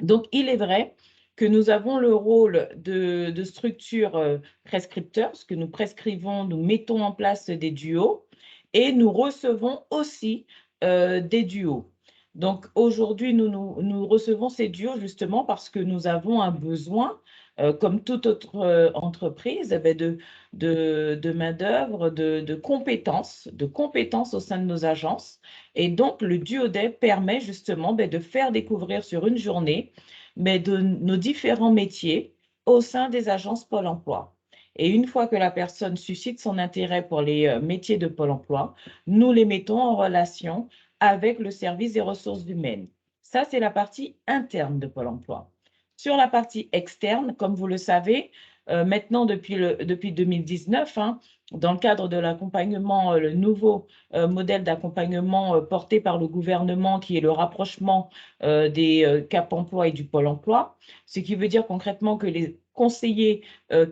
Donc, il est vrai que nous avons le rôle de structure prescripteur, ce que nous prescrivons, nous mettons en place des duos et nous recevons aussi des duos. Donc, aujourd'hui, nous recevons ces duos justement parce que nous avons un besoin, comme toute autre entreprise, de main-d'œuvre, de compétences au sein de nos agences. Et donc, le duo-day permet justement de faire découvrir sur une journée de nos différents métiers au sein des agences Pôle emploi. Et une fois que la personne suscite son intérêt pour les métiers de Pôle emploi, nous les mettons en relation avec le service des ressources humaines. Ça, c'est la partie interne de Pôle emploi. Sur la partie externe, comme vous le savez, maintenant depuis 2019, hein, dans le cadre de l'accompagnement, le nouveau modèle d'accompagnement porté par le gouvernement qui est le rapprochement des Cap emploi et du Pôle emploi, ce qui veut dire concrètement que les conseillers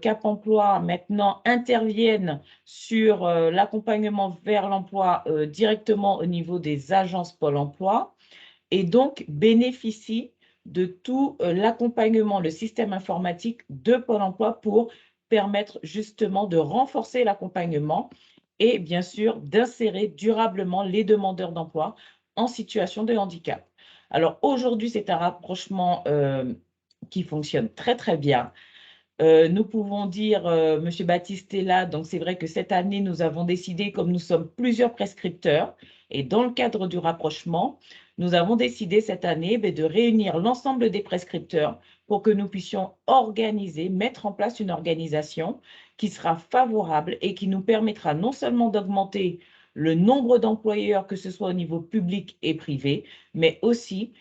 Cap emploi maintenant interviennent sur l'accompagnement vers l'emploi directement au niveau des agences Pôle emploi et donc bénéficient de tout l'accompagnement, le système informatique de Pôle emploi pour permettre justement de renforcer l'accompagnement et bien sûr d'insérer durablement les demandeurs d'emploi en situation de handicap. Alors aujourd'hui, c'est un rapprochement qui fonctionne très très bien. Nous pouvons dire, Monsieur Baptiste est là, donc c'est vrai que cette année, nous avons décidé, comme nous sommes plusieurs prescripteurs, et dans le cadre du rapprochement, nous avons décidé cette année de réunir l'ensemble des prescripteurs pour que nous puissions organiser, mettre en place une organisation qui sera favorable et qui nous permettra non seulement d'augmenter le nombre d'employeurs, que ce soit au niveau public et privé, mais aussi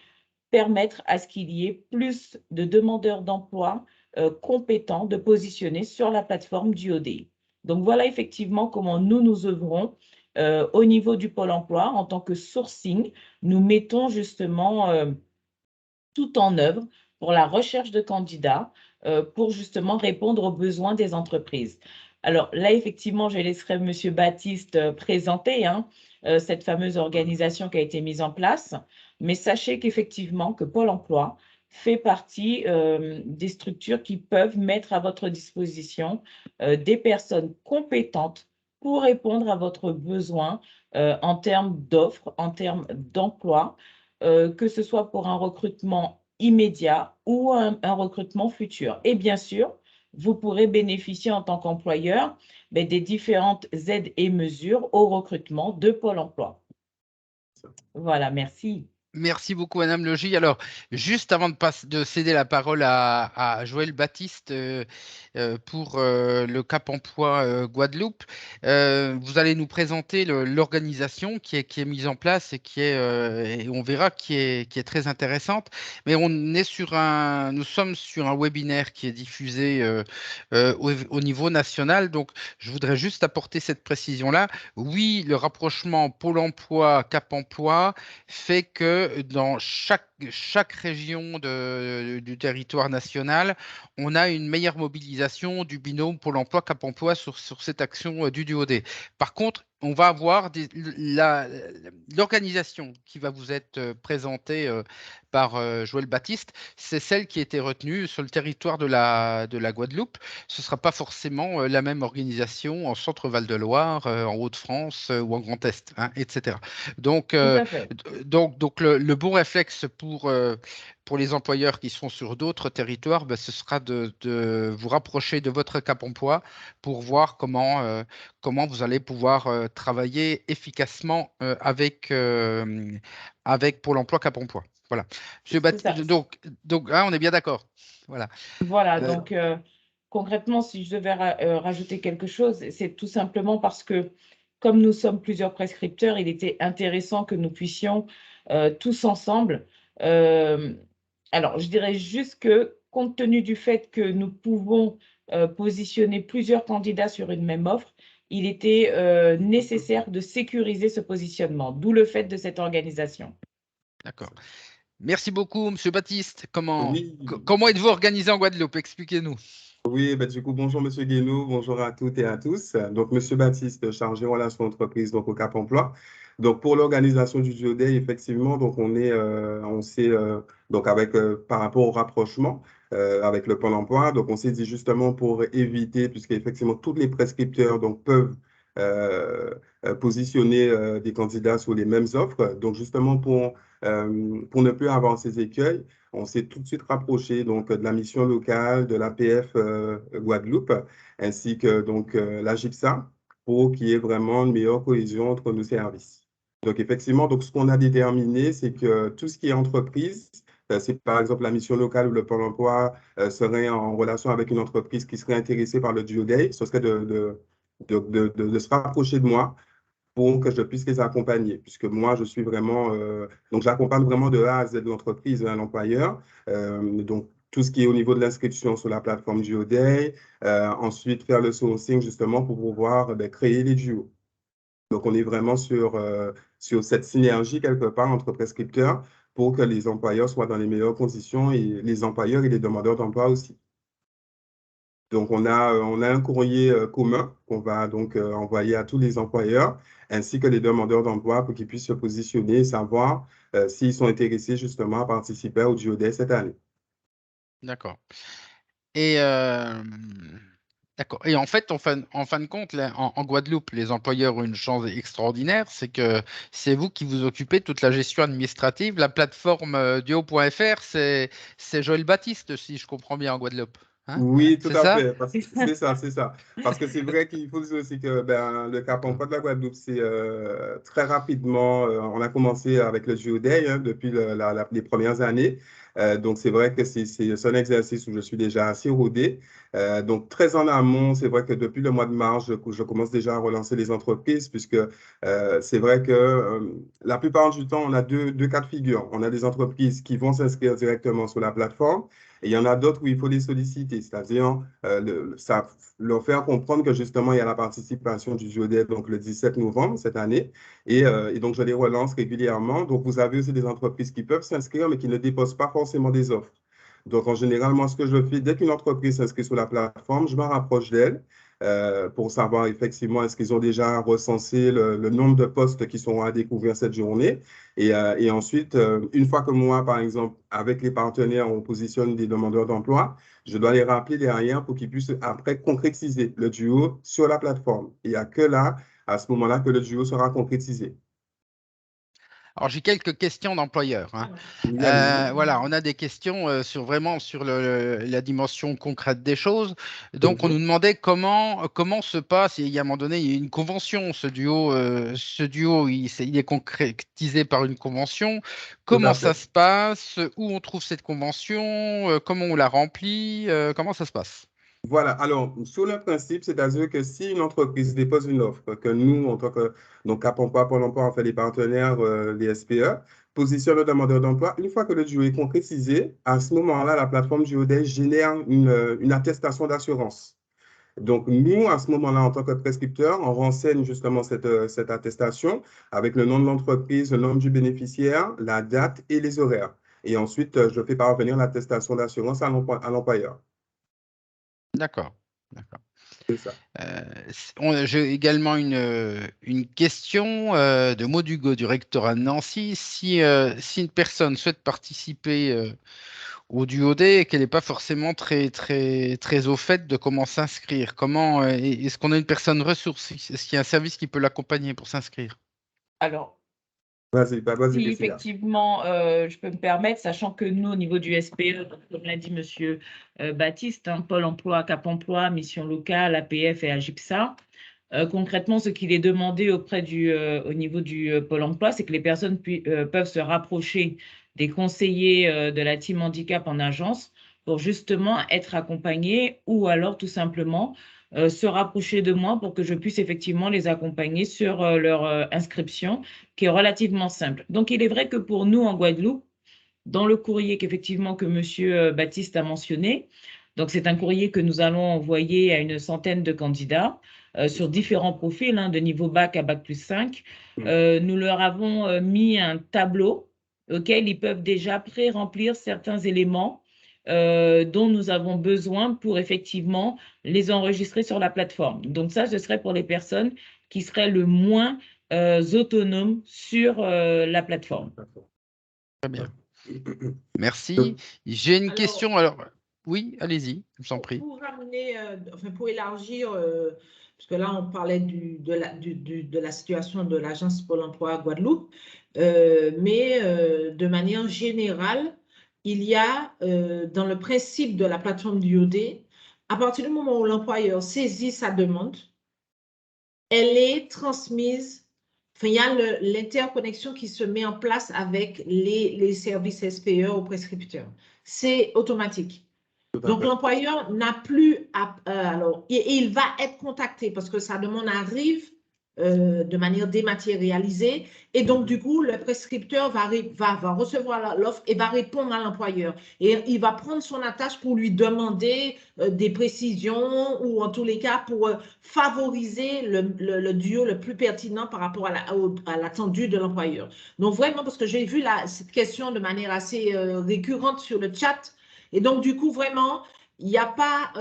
permettre à ce qu'il y ait plus de demandeurs d'emploi compétents de positionner sur la plateforme du ODI. Donc voilà effectivement comment nous œuvrons au niveau du Pôle emploi en tant que sourcing. Nous mettons justement tout en œuvre pour la recherche de candidats pour justement répondre aux besoins des entreprises. Alors là, effectivement, je laisserai M. Baptiste présenter cette fameuse organisation qui a été mise en place, mais sachez qu'effectivement, que Pôle emploi fait partie des structures qui peuvent mettre à votre disposition des personnes compétentes pour répondre à votre besoin en termes d'offres, en termes d'emploi, que ce soit pour un recrutement immédiat ou un recrutement futur. Et bien sûr, vous pourrez bénéficier en tant qu'employeur des différentes aides et mesures au recrutement de Pôle emploi. Voilà, merci. Merci beaucoup, Madame Logy. Alors, juste avant de céder la parole à Joël Baptiste pour le Cap Emploi Guadeloupe, vous allez nous présenter l'organisation qui est mise en place et et on verra qui est très intéressante. Mais nous sommes sur un webinaire qui est diffusé au niveau national. Donc, je voudrais juste apporter cette précision-là. Oui, le rapprochement Pôle emploi, Cap Emploi fait que dans chaque région du territoire national, on a une meilleure mobilisation du binôme Pôle emploi Cap emploi sur cette action du DOD. Par contre, on va avoir l'organisation qui va vous être présentée par Joël Baptiste, c'est celle qui a été retenue sur le territoire de la Guadeloupe. Ce ne sera pas forcément la même organisation en Centre-Val de Loire, en Hauts-de-France ou en Grand Est, etc. Donc, Tout à fait. donc le bon réflexe pour les employeurs qui sont sur d'autres territoires, ce sera de vous rapprocher de votre Cap emploi pour voir comment vous allez pouvoir travailler efficacement avec Pôle emploi Cap emploi. Voilà. Monsieur donc on est bien d'accord. Voilà. Voilà, donc concrètement, si je devais rajouter quelque chose, c'est tout simplement parce que comme nous sommes plusieurs prescripteurs, il était intéressant que nous puissions tous ensemble. Alors, je dirais juste que compte tenu du fait que nous pouvons positionner plusieurs candidats sur une même offre, il était nécessaire de sécuriser ce positionnement, d'où le fait de cette organisation. D'accord. Merci beaucoup, Monsieur Baptiste. Comment êtes-vous organisé en Guadeloupe? Expliquez-nous. Oui, du coup, bonjour Monsieur Guénaud, bonjour à toutes et à tous. Donc, Monsieur Baptiste, chargé relations entreprises donc au Cap Emploi. Donc, pour l'organisation du DOD, effectivement, donc on s'est donc avec par rapport au rapprochement avec le Pôle emploi, donc on s'est dit justement pour éviter, puisqu'effectivement tous les prescripteurs donc peuvent positionner des candidats sur les mêmes offres. Donc, justement pour ne plus avoir ces écueils, on s'est tout de suite rapproché donc, de la mission locale, de l'APF Guadeloupe, ainsi que donc, la GIPSA, pour qu'il y ait vraiment une meilleure cohésion entre nos services. Donc, effectivement, donc, ce qu'on a déterminé, c'est que tout ce qui est entreprise, c'est par exemple la mission locale ou le Pôle emploi serait en relation avec une entreprise qui serait intéressée par le DOD, ce serait de se rapprocher de moi pour que je puisse les accompagner, puisque moi, je suis vraiment, donc j'accompagne vraiment de A à Z de l'entreprise, l'employeur, donc tout ce qui est au niveau de l'inscription sur la plateforme DOD, ensuite faire le sourcing justement pour pouvoir créer les duos. Donc, on est vraiment sur cette synergie quelque part entre prescripteurs pour que les employeurs soient dans les meilleures conditions et les employeurs et les demandeurs d'emploi aussi. Donc, on a un courrier commun qu'on va donc envoyer à tous les employeurs ainsi que les demandeurs d'emploi pour qu'ils puissent se positionner et savoir s'ils sont intéressés justement à participer au DOD cette année. D'accord. Et, d'accord. Et en fait, en fin de compte, là, en Guadeloupe, les employeurs ont une chance extraordinaire, c'est que c'est vous qui vous occupez de toute la gestion administrative. La plateforme duo.fr, c'est Joël Baptiste, si je comprends bien, en Guadeloupe. Hein? Oui, tout C'est à ça? fait. C'est ça, c'est ça. Parce que c'est vrai qu'il faut dire aussi que le Cap Emploi de la Guadeloupe, c'est très rapidement, on a commencé avec le Duo-Day depuis les premières années. Donc, c'est vrai que c'est un exercice où je suis déjà assez rodé. Donc, très en amont, c'est vrai que depuis le mois de mars, je commence déjà à relancer les entreprises, puisque c'est vrai que la plupart du temps, on a deux cas de figure. On a des entreprises qui vont s'inscrire directement sur la plateforme. Et il y en a d'autres où il faut les solliciter, c'est-à-dire leur faire comprendre que justement, il y a la participation du Duo-Day, donc le 17 novembre cette année. Et donc, je les relance régulièrement. Donc, vous avez aussi des entreprises qui peuvent s'inscrire, mais qui ne déposent pas forcément des offres. Donc, en général, moi, ce que je fais, dès qu'une entreprise s'inscrit sur la plateforme, je me rapproche d'elle pour savoir effectivement est-ce qu'ils ont déjà recensé le nombre de postes qui sont à découvrir cette journée. Et ensuite, une fois que moi, par exemple, avec les partenaires, on positionne des demandeurs d'emploi, je dois les rappeler derrière pour qu'ils puissent après concrétiser le duo sur la plateforme. Il n'y a que là, à ce moment-là, que le duo sera concrétisé. Alors, j'ai quelques questions d'employeurs. Hein. Oui, allez-y. Voilà, on a des questions sur la dimension concrète des choses. Donc, on Mhm. nous demandait comment se passe, il y a un moment donné, il y a une convention, ce duo, il est concrétisé par une convention. Tout Comment à ça fait. se passe? Où on trouve cette convention? Comment on la remplit? Comment ça se passe? Voilà, alors sur le principe, c'est-à-dire que si une entreprise dépose une offre, que nous, en tant que donc Cap Emploi, Pôle emploi, en fait les partenaires, les SPE, positionnent le demandeur d'emploi, une fois que le duo est concrétisé, à ce moment-là, la plateforme Duo-Day génère une attestation d'assurance. Donc, nous, à ce moment-là, en tant que prescripteur, on renseigne justement cette attestation avec le nom de l'entreprise, le nom du bénéficiaire, la date et les horaires. Et ensuite, je fais parvenir l'attestation d'assurance à l'employeur. D'accord. D'accord. C'est ça. J'ai également une question de Maudugo du rectorat de Nancy. Si une personne souhaite participer au duodé et qu'elle n'est pas forcément très au fait de comment s'inscrire, est-ce qu'on a une personne ressource? Est-ce qu'il y a un service qui peut l'accompagner pour s'inscrire? Alors, Vas-y, vas-y, si Priscilla. effectivement, je peux me permettre, sachant que nous, au niveau du SPE, comme l'a dit Monsieur Baptiste, Pôle emploi, Cap emploi, mission locale, APF et AGIPSA, concrètement, ce qu'il est demandé au niveau du Pôle emploi, c'est que les personnes peuvent se rapprocher des conseillers de la team handicap en agence pour justement être accompagnés ou alors tout simplement se rapprocher de moi pour que je puisse effectivement les accompagner sur leur inscription qui est relativement simple. Donc, il est vrai que pour nous en Guadeloupe, dans le courrier qu'effectivement que M. Baptiste a mentionné, donc c'est un courrier que nous allons envoyer à une centaine de candidats sur différents profils, de niveau bac à bac plus 5. Nous leur avons mis un tableau auquel ils peuvent déjà pré-remplir certains éléments dont nous avons besoin pour effectivement les enregistrer sur la plateforme. Donc ça, ce serait pour les personnes qui seraient le moins autonomes sur la plateforme. Très bien. Merci. J'ai une question. Alors, oui, allez-y, je vous en prie. Pour ramener, pour élargir, parce que là, on parlait de la situation de l'Agence Pôle emploi à Guadeloupe, mais de manière générale, il y a dans le principe de la plateforme du OD, à partir du moment où l'employeur saisit sa demande, elle est transmise, il y a l'interconnexion qui se met en place avec les services SPE aux prescripteurs. C'est automatique. Donc, l'employeur n'a plus à… il va être contacté parce que sa demande arrive de manière dématérialisée. Et donc, du coup, le prescripteur va recevoir l'offre et va répondre à l'employeur. Et il va prendre son attache pour lui demander des précisions ou en tous les cas pour favoriser le duo le plus pertinent par rapport à l'attendu de l'employeur. Donc, vraiment, parce que j'ai vu cette question de manière assez récurrente sur le chat. Et donc, du coup, vraiment, il n'y a pas…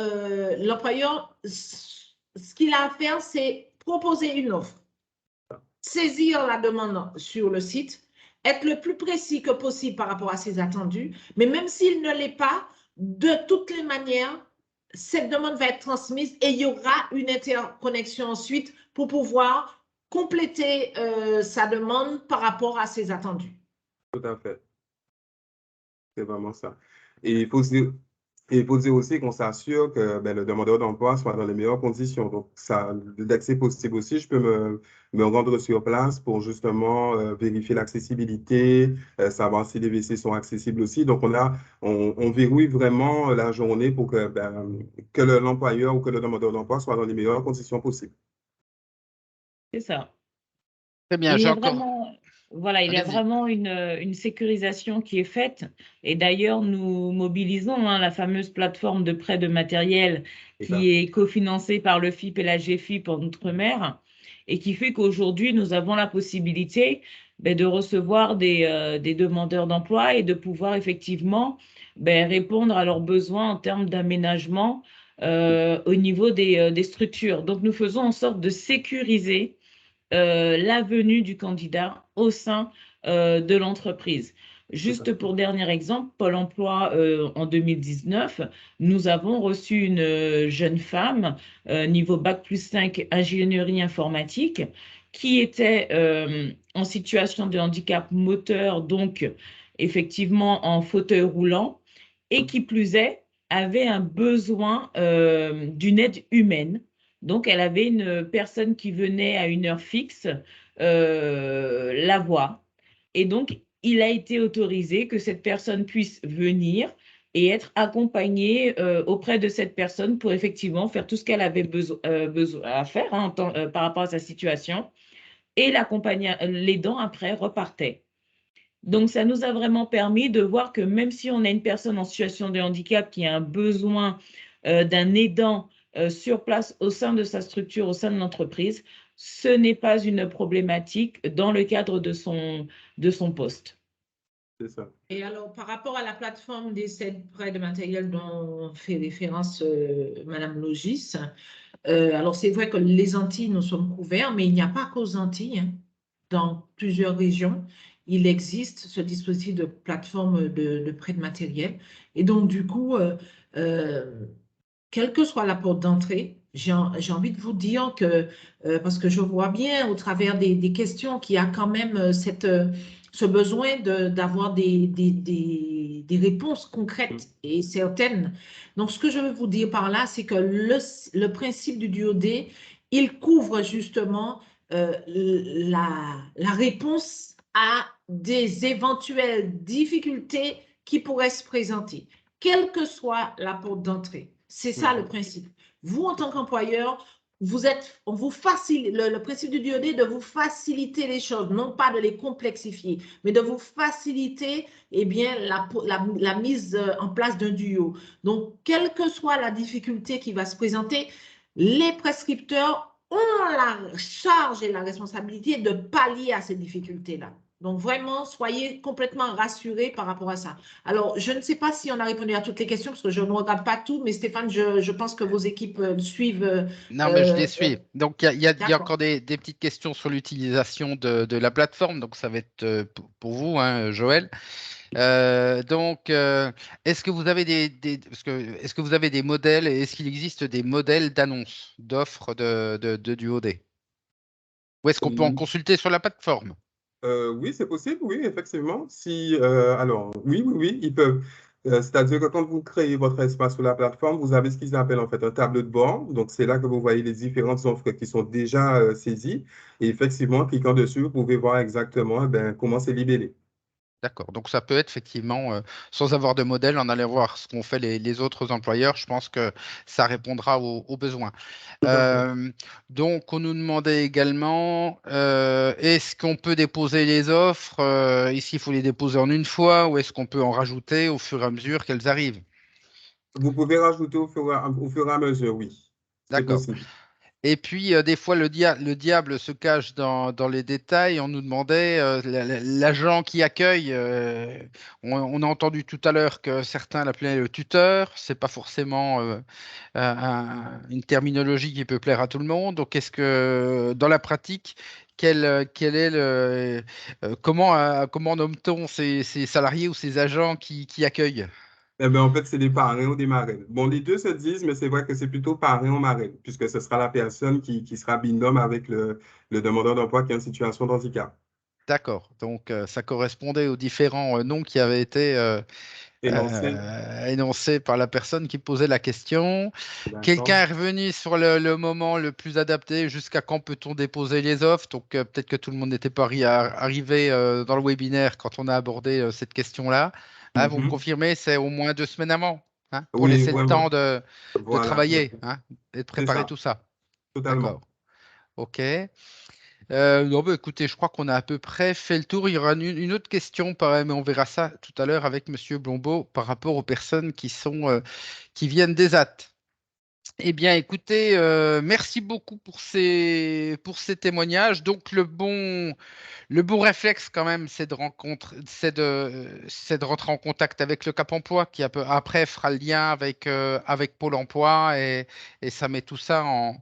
l'employeur, ce qu'il a à faire, c'est proposer une offre, saisir la demande sur le site, être le plus précis que possible par rapport à ses attendus, mais même s'il ne l'est pas, de toutes les manières, cette demande va être transmise et il y aura une interconnexion ensuite pour pouvoir compléter sa demande par rapport à ses attendus. Tout à fait. C'est vraiment ça. Et il faut aussi… Et il faut dire aussi qu'on s'assure que le demandeur d'emploi soit dans les meilleures conditions. Donc, ça, dès que c'est possible aussi, je peux me rendre sur place pour justement vérifier l'accessibilité, savoir si les WC sont accessibles aussi. Donc, on verrouille vraiment la journée pour que l'employeur ou que le demandeur d'emploi soit dans les meilleures conditions possibles. C'est ça. Très bien, Il y j'ai a encore. vraiment, voilà, il y a Allez-y. vraiment une sécurisation qui est faite. Et d'ailleurs, nous mobilisons la fameuse plateforme de prêt de matériel C'est ça. qui est cofinancée par le FIP et la GFIP en Outre-mer et qui fait qu'aujourd'hui, nous avons la possibilité de recevoir des demandeurs d'emploi et de pouvoir effectivement répondre à leurs besoins en termes d'aménagement au niveau des structures. Donc, nous faisons en sorte de sécuriser la venue du candidat au sein de l'entreprise. Juste pour dernier exemple, Pôle emploi en 2019, nous avons reçu une jeune femme niveau Bac+5 ingénierie informatique qui était en situation de handicap moteur, donc effectivement en fauteuil roulant, et qui plus est, avait un besoin d'une aide humaine. Donc, elle avait une personne qui venait à une heure fixe la voir. Et donc, il a été autorisé que cette personne puisse venir et être accompagnée auprès de cette personne pour effectivement faire tout ce qu'elle avait besoin à faire par rapport à sa situation. Et l'aidant après repartait. Donc, ça nous a vraiment permis de voir que même si on a une personne en situation de handicap qui a un besoin d'un aidant sur place au sein de sa structure, au sein de l'entreprise, ce n'est pas une problématique dans le cadre de son poste. C'est ça. Et alors, par rapport à la plateforme des aides prêts de matériel dont fait référence Madame Logis, alors c'est vrai que les Antilles, nous sommes couverts, mais il n'y a pas qu'aux Antilles, hein. Dans plusieurs régions, il existe ce dispositif de plateforme de prêt de matériel. Et donc, du coup, quelle que soit la porte d'entrée, j'ai envie de vous dire que, parce que je vois bien au travers des questions qu'il y a quand même ce besoin d'avoir des réponses concrètes et certaines. Donc, ce que je veux vous dire par là, c'est que le principe du DOD, il couvre justement la réponse à des éventuelles difficultés qui pourraient se présenter, quelle que soit la porte d'entrée. C'est ça le principe. Vous, en tant qu'employeur, on vous facilite, le principe du DOD est de vous faciliter les choses, non pas de les complexifier, mais de vous faciliter la mise en place d'un duo. Donc, quelle que soit la difficulté qui va se présenter, les prescripteurs ont la charge et la responsabilité de pallier à ces difficultés-là. Donc, vraiment, soyez complètement rassurés par rapport à ça. Alors, je ne sais pas si on a répondu à toutes les questions, parce que je ne regarde pas tout, mais Stéphane, je pense que vos équipes suivent. Non, mais je les suis. Donc, il y a D'accord. encore des petites questions sur l'utilisation de la plateforme. Donc, ça va être pour vous, hein, Joël. Est-ce que vous avez est-ce que vous avez des modèles et est-ce qu'il existe des modèles d'annonces, d'offres de DuoD? Ou est-ce qu'on peut en consulter sur la plateforme? Oui, c'est possible, oui, effectivement. Alors, oui, ils peuvent. C'est-à-dire que quand vous créez votre espace sur la plateforme, vous avez ce qu'ils appellent en fait un tableau de bord. Donc, c'est là que vous voyez les différentes offres qui sont déjà saisies. Et effectivement, cliquant dessus, vous pouvez voir exactement comment c'est libellé. D'accord. Donc, ça peut être effectivement, sans avoir de modèle, en allant voir ce qu'ont fait les autres employeurs. Je pense que ça répondra aux besoins. Tout à fait. Donc, on nous demandait également, est-ce qu'on peut déposer les offres? Ici, il faut les déposer en une fois ou est-ce qu'on peut en rajouter au fur et à mesure qu'elles arrivent? Vous pouvez rajouter au fur et à mesure, oui. C'est D'accord. possible. Et puis, des fois, le diable se cache dans les détails. On nous demandait, l'agent qui accueille, on a entendu tout à l'heure que certains l'appelaient le tuteur. Ce n'est pas forcément une terminologie qui peut plaire à tout le monde. Donc, est-ce que dans la pratique, quel est comment nomme-t-on ces salariés ou ces agents qui accueillent? Eh bien, en fait, c'est des parrains ou des marraines. Bon, les deux se disent, mais c'est vrai que c'est plutôt parrain ou marraine, puisque ce sera la personne qui sera binôme avec le demandeur d'emploi qui est en situation de handicap. D'accord. Donc, ça correspondait aux différents noms qui avaient été Énoncé. énoncés par la personne qui posait la question. Quelqu'un D'accord. est revenu sur le moment le plus adapté, jusqu'à quand peut-on déposer les offres? Donc, peut-être que tout le monde n'était pas arrivé dans le webinaire quand on a abordé cette question-là. Ah, vous me Mhm. confirmez, c'est au moins 2 semaines avant, hein, pour Oui, laisser le vraiment. temps de Voilà, travailler, hein, et de c'est préparer ça, tout ça. totalement. D'accord. OK. Non, bah, écoutez, je crois qu'on a à peu près fait le tour. Il y aura une autre question, pareil, mais on verra ça tout à l'heure avec Monsieur Blombeau par rapport aux personnes qui viennent des AT. Eh bien, écoutez, merci beaucoup pour ces témoignages. Donc, le bon réflexe quand même, c'est de rentrer en contact avec le Cap Emploi qui après fera le lien avec Pôle Emploi et ça met tout ça en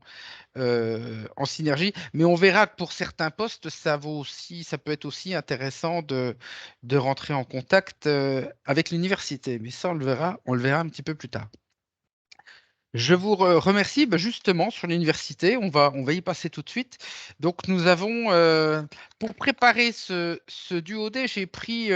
synergie. Mais on verra que pour certains postes, ça peut être aussi intéressant de rentrer en contact avec l'université. Mais ça, on le verra un petit peu plus tard. Je vous remercie. Bah, justement sur l'université. On va y passer tout de suite. Donc, nous avons, pour préparer ce duodé, j'ai pris,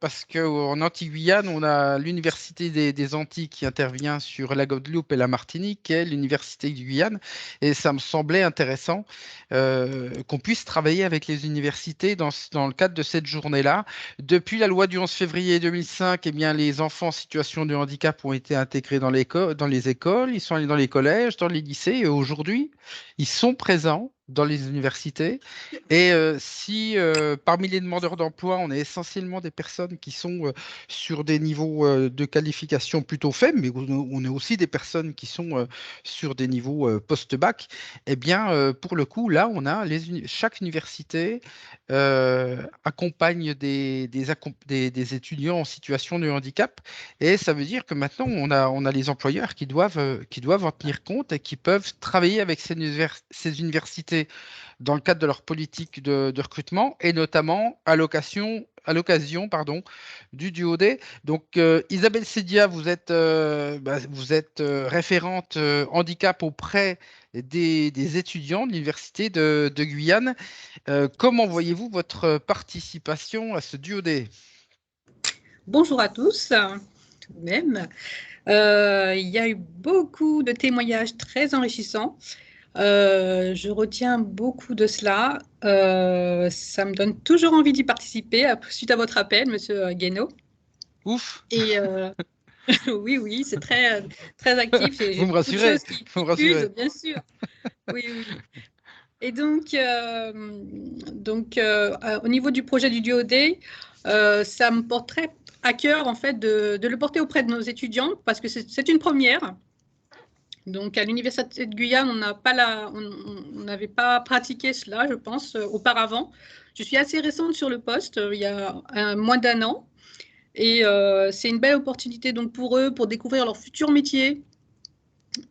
parce qu'en Antilles-Guyane, on a l'université des Antilles qui intervient sur la Guadeloupe et la Martinique, et l'université du Guyane. Et ça me semblait intéressant qu'on puisse travailler avec les universités dans le cadre de cette journée-là. Depuis la loi du 11 février 2005, eh bien, les enfants en situation de handicap ont été intégrés dans les écoles, ils sont allés dans les collèges, dans les lycées, et aujourd'hui, ils sont présents dans les universités. Et si parmi les demandeurs d'emploi, on est essentiellement des personnes qui sont sur des niveaux de qualification plutôt faibles, mais on est aussi des personnes qui sont sur des niveaux post-bac, eh bien, pour le coup, là, chaque université accompagne des étudiants en situation de handicap. Et ça veut dire que maintenant, on a les employeurs qui doivent en tenir compte et qui peuvent travailler avec ces universités dans le cadre de leur politique de recrutement et notamment à l'occasion du duodé. Donc, Isabelle Sédia, vous êtes référente handicap auprès des étudiants de l'Université de Guyane. Comment voyez-vous votre participation à ce duodé? Bonjour à tous, tout de même. Il y a eu beaucoup de témoignages très enrichissants. Je retiens beaucoup de cela. Ça me donne toujours envie d'y participer suite à votre appel, Monsieur Guénaud. Ouf! Et oui, c'est très, très actif. Vous J'ai me beaucoup de rassurez, choses qui vous me fusent, rassurez. bien sûr. Oui. Et donc, au niveau du projet du duodé, ça me porte très à cœur en fait de le porter auprès de nos étudiants parce que c'est une première. Donc, à l'Université de Guyane, on n'avait pas pratiqué cela, je pense, auparavant. Je suis assez récente sur le poste, il y a moins d'1 an. Et c'est une belle opportunité donc, pour eux, pour découvrir leur futur métier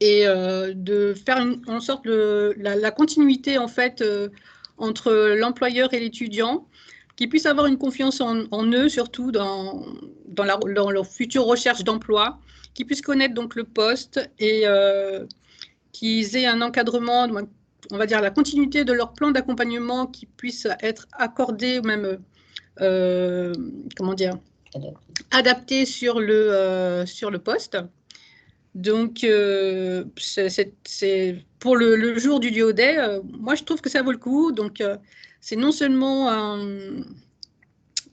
et de faire en sorte la continuité en fait, entre l'employeur et l'étudiant, qu'ils puissent avoir une confiance en eux, surtout dans leur future recherche d'emploi, qu'ils puissent connaître donc, le poste et qu'ils aient un encadrement, on va dire la continuité de leur plan d'accompagnement qui puisse être accordé ou même, adapté sur le poste. Donc, c'est pour le jour du duodé, moi je trouve que ça vaut le coup. Donc, c'est non seulement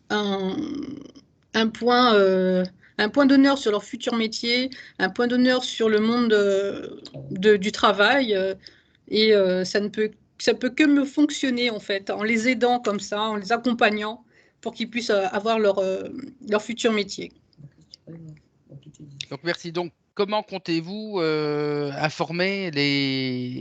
un point d'honneur sur leur futur métier, un point d'honneur sur le monde du travail, et ça peut que me fonctionner en fait, en les aidant comme ça, en les accompagnant pour qu'ils puissent avoir leur futur métier. Donc, merci. Donc, comment comptez-vous informer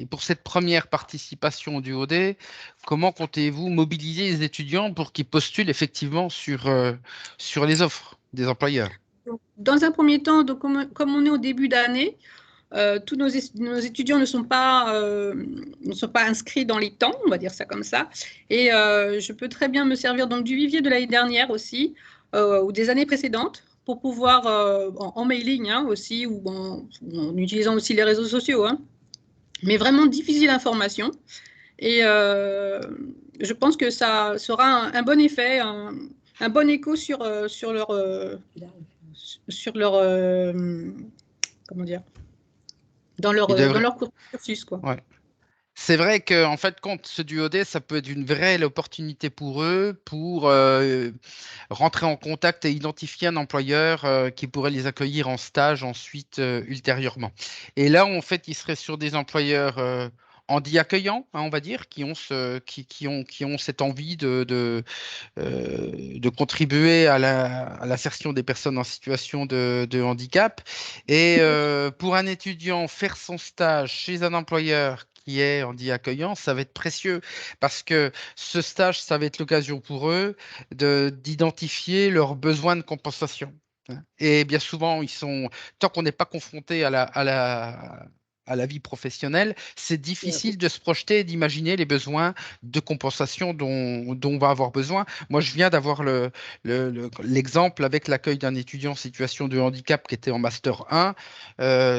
pour cette première participation au duodé? Comment comptez-vous mobiliser les étudiants pour qu'ils postulent effectivement sur les offres des employeurs? Dans un premier temps, donc, comme on est au début d'année, tous nos étudiants ne sont pas inscrits dans les temps, on va dire ça comme ça. Et je peux très bien me servir donc, du vivier de l'année dernière aussi, ou des années précédentes, pour pouvoir, en mailing aussi, ou en utilisant aussi les réseaux sociaux, mais vraiment diffuser l'information. Et je pense que ça sera un bon effet, un bon écho sur leur comment dire, dans leur cursus, quoi. Ouais. C'est vrai qu'en fait, compte ce duodé, ça peut être une vraie opportunité pour eux pour rentrer en contact et identifier un employeur qui pourrait les accueillir en stage ensuite ultérieurement. Et là, en fait, ils seraient sur des employeurs handi accueillants, hein, on va dire, qui ont cette envie de contribuer à l'insertion des personnes en situation de handicap. Et pour un étudiant, faire son stage chez un employeur qui est handi accueillant, ça va être précieux parce que ce stage, ça va être l'occasion pour eux d'identifier leurs besoins de compensation. Et bien souvent, tant qu'on n'est pas confronté à la vie professionnelle, c'est difficile de se projeter et d'imaginer les besoins de compensation dont on va avoir besoin. Moi, je viens d'avoir l'exemple avec l'accueil d'un étudiant en situation de handicap qui était en Master 1.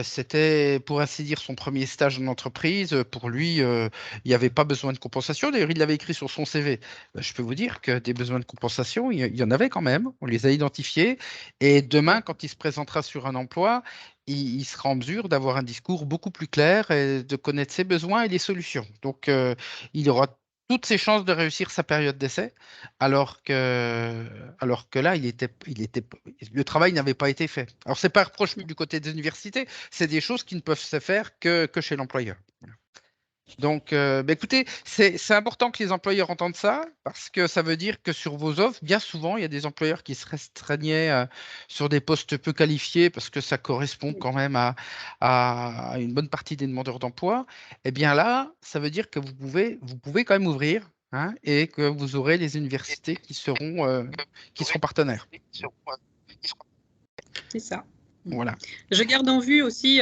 C'était, pour ainsi dire, son premier stage en entreprise. Pour lui, il n'y avait pas besoin de compensation. D'ailleurs, il l'avait écrit sur son CV. Je peux vous dire que des besoins de compensation, il y en avait quand même. On les a identifiés. Et demain, quand il se présentera sur un emploi, il sera en mesure d'avoir un discours beaucoup plus clair et de connaître ses besoins et les solutions. Donc, il aura toutes ses chances de réussir sa période d'essai, alors que là, le travail n'avait pas été fait. Alors, ce n'est pas un reproche du côté des universités, c'est des choses qui ne peuvent se faire que chez l'employeur. Donc, écoutez, c'est important que les employeurs entendent ça parce que ça veut dire que sur vos offres, bien souvent, il y a des employeurs qui se restreignaient sur des postes peu qualifiés parce que ça correspond quand même à une bonne partie des demandeurs d'emploi. Eh bien là, ça veut dire que vous pouvez quand même ouvrir, hein, et que vous aurez les universités qui seront partenaires. C'est ça. Voilà. Je garde en vue aussi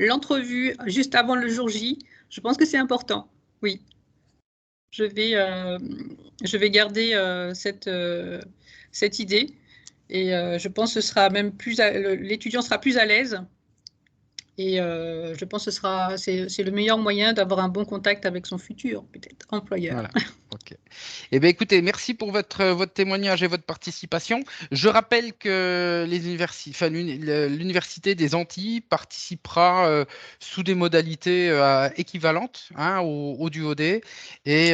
l'entrevue juste avant le jour J. Je pense que c'est important, oui. Je vais garder cette idée et je pense que l'étudiant sera plus à l'aise et je pense que c'est le meilleur moyen d'avoir un bon contact avec son futur, peut-être, employeur. Voilà. Ok. Eh bien, écoutez, merci pour votre témoignage et votre participation. Je rappelle que l'Université des Antilles participera sous des modalités équivalentes, hein, au duodé. Et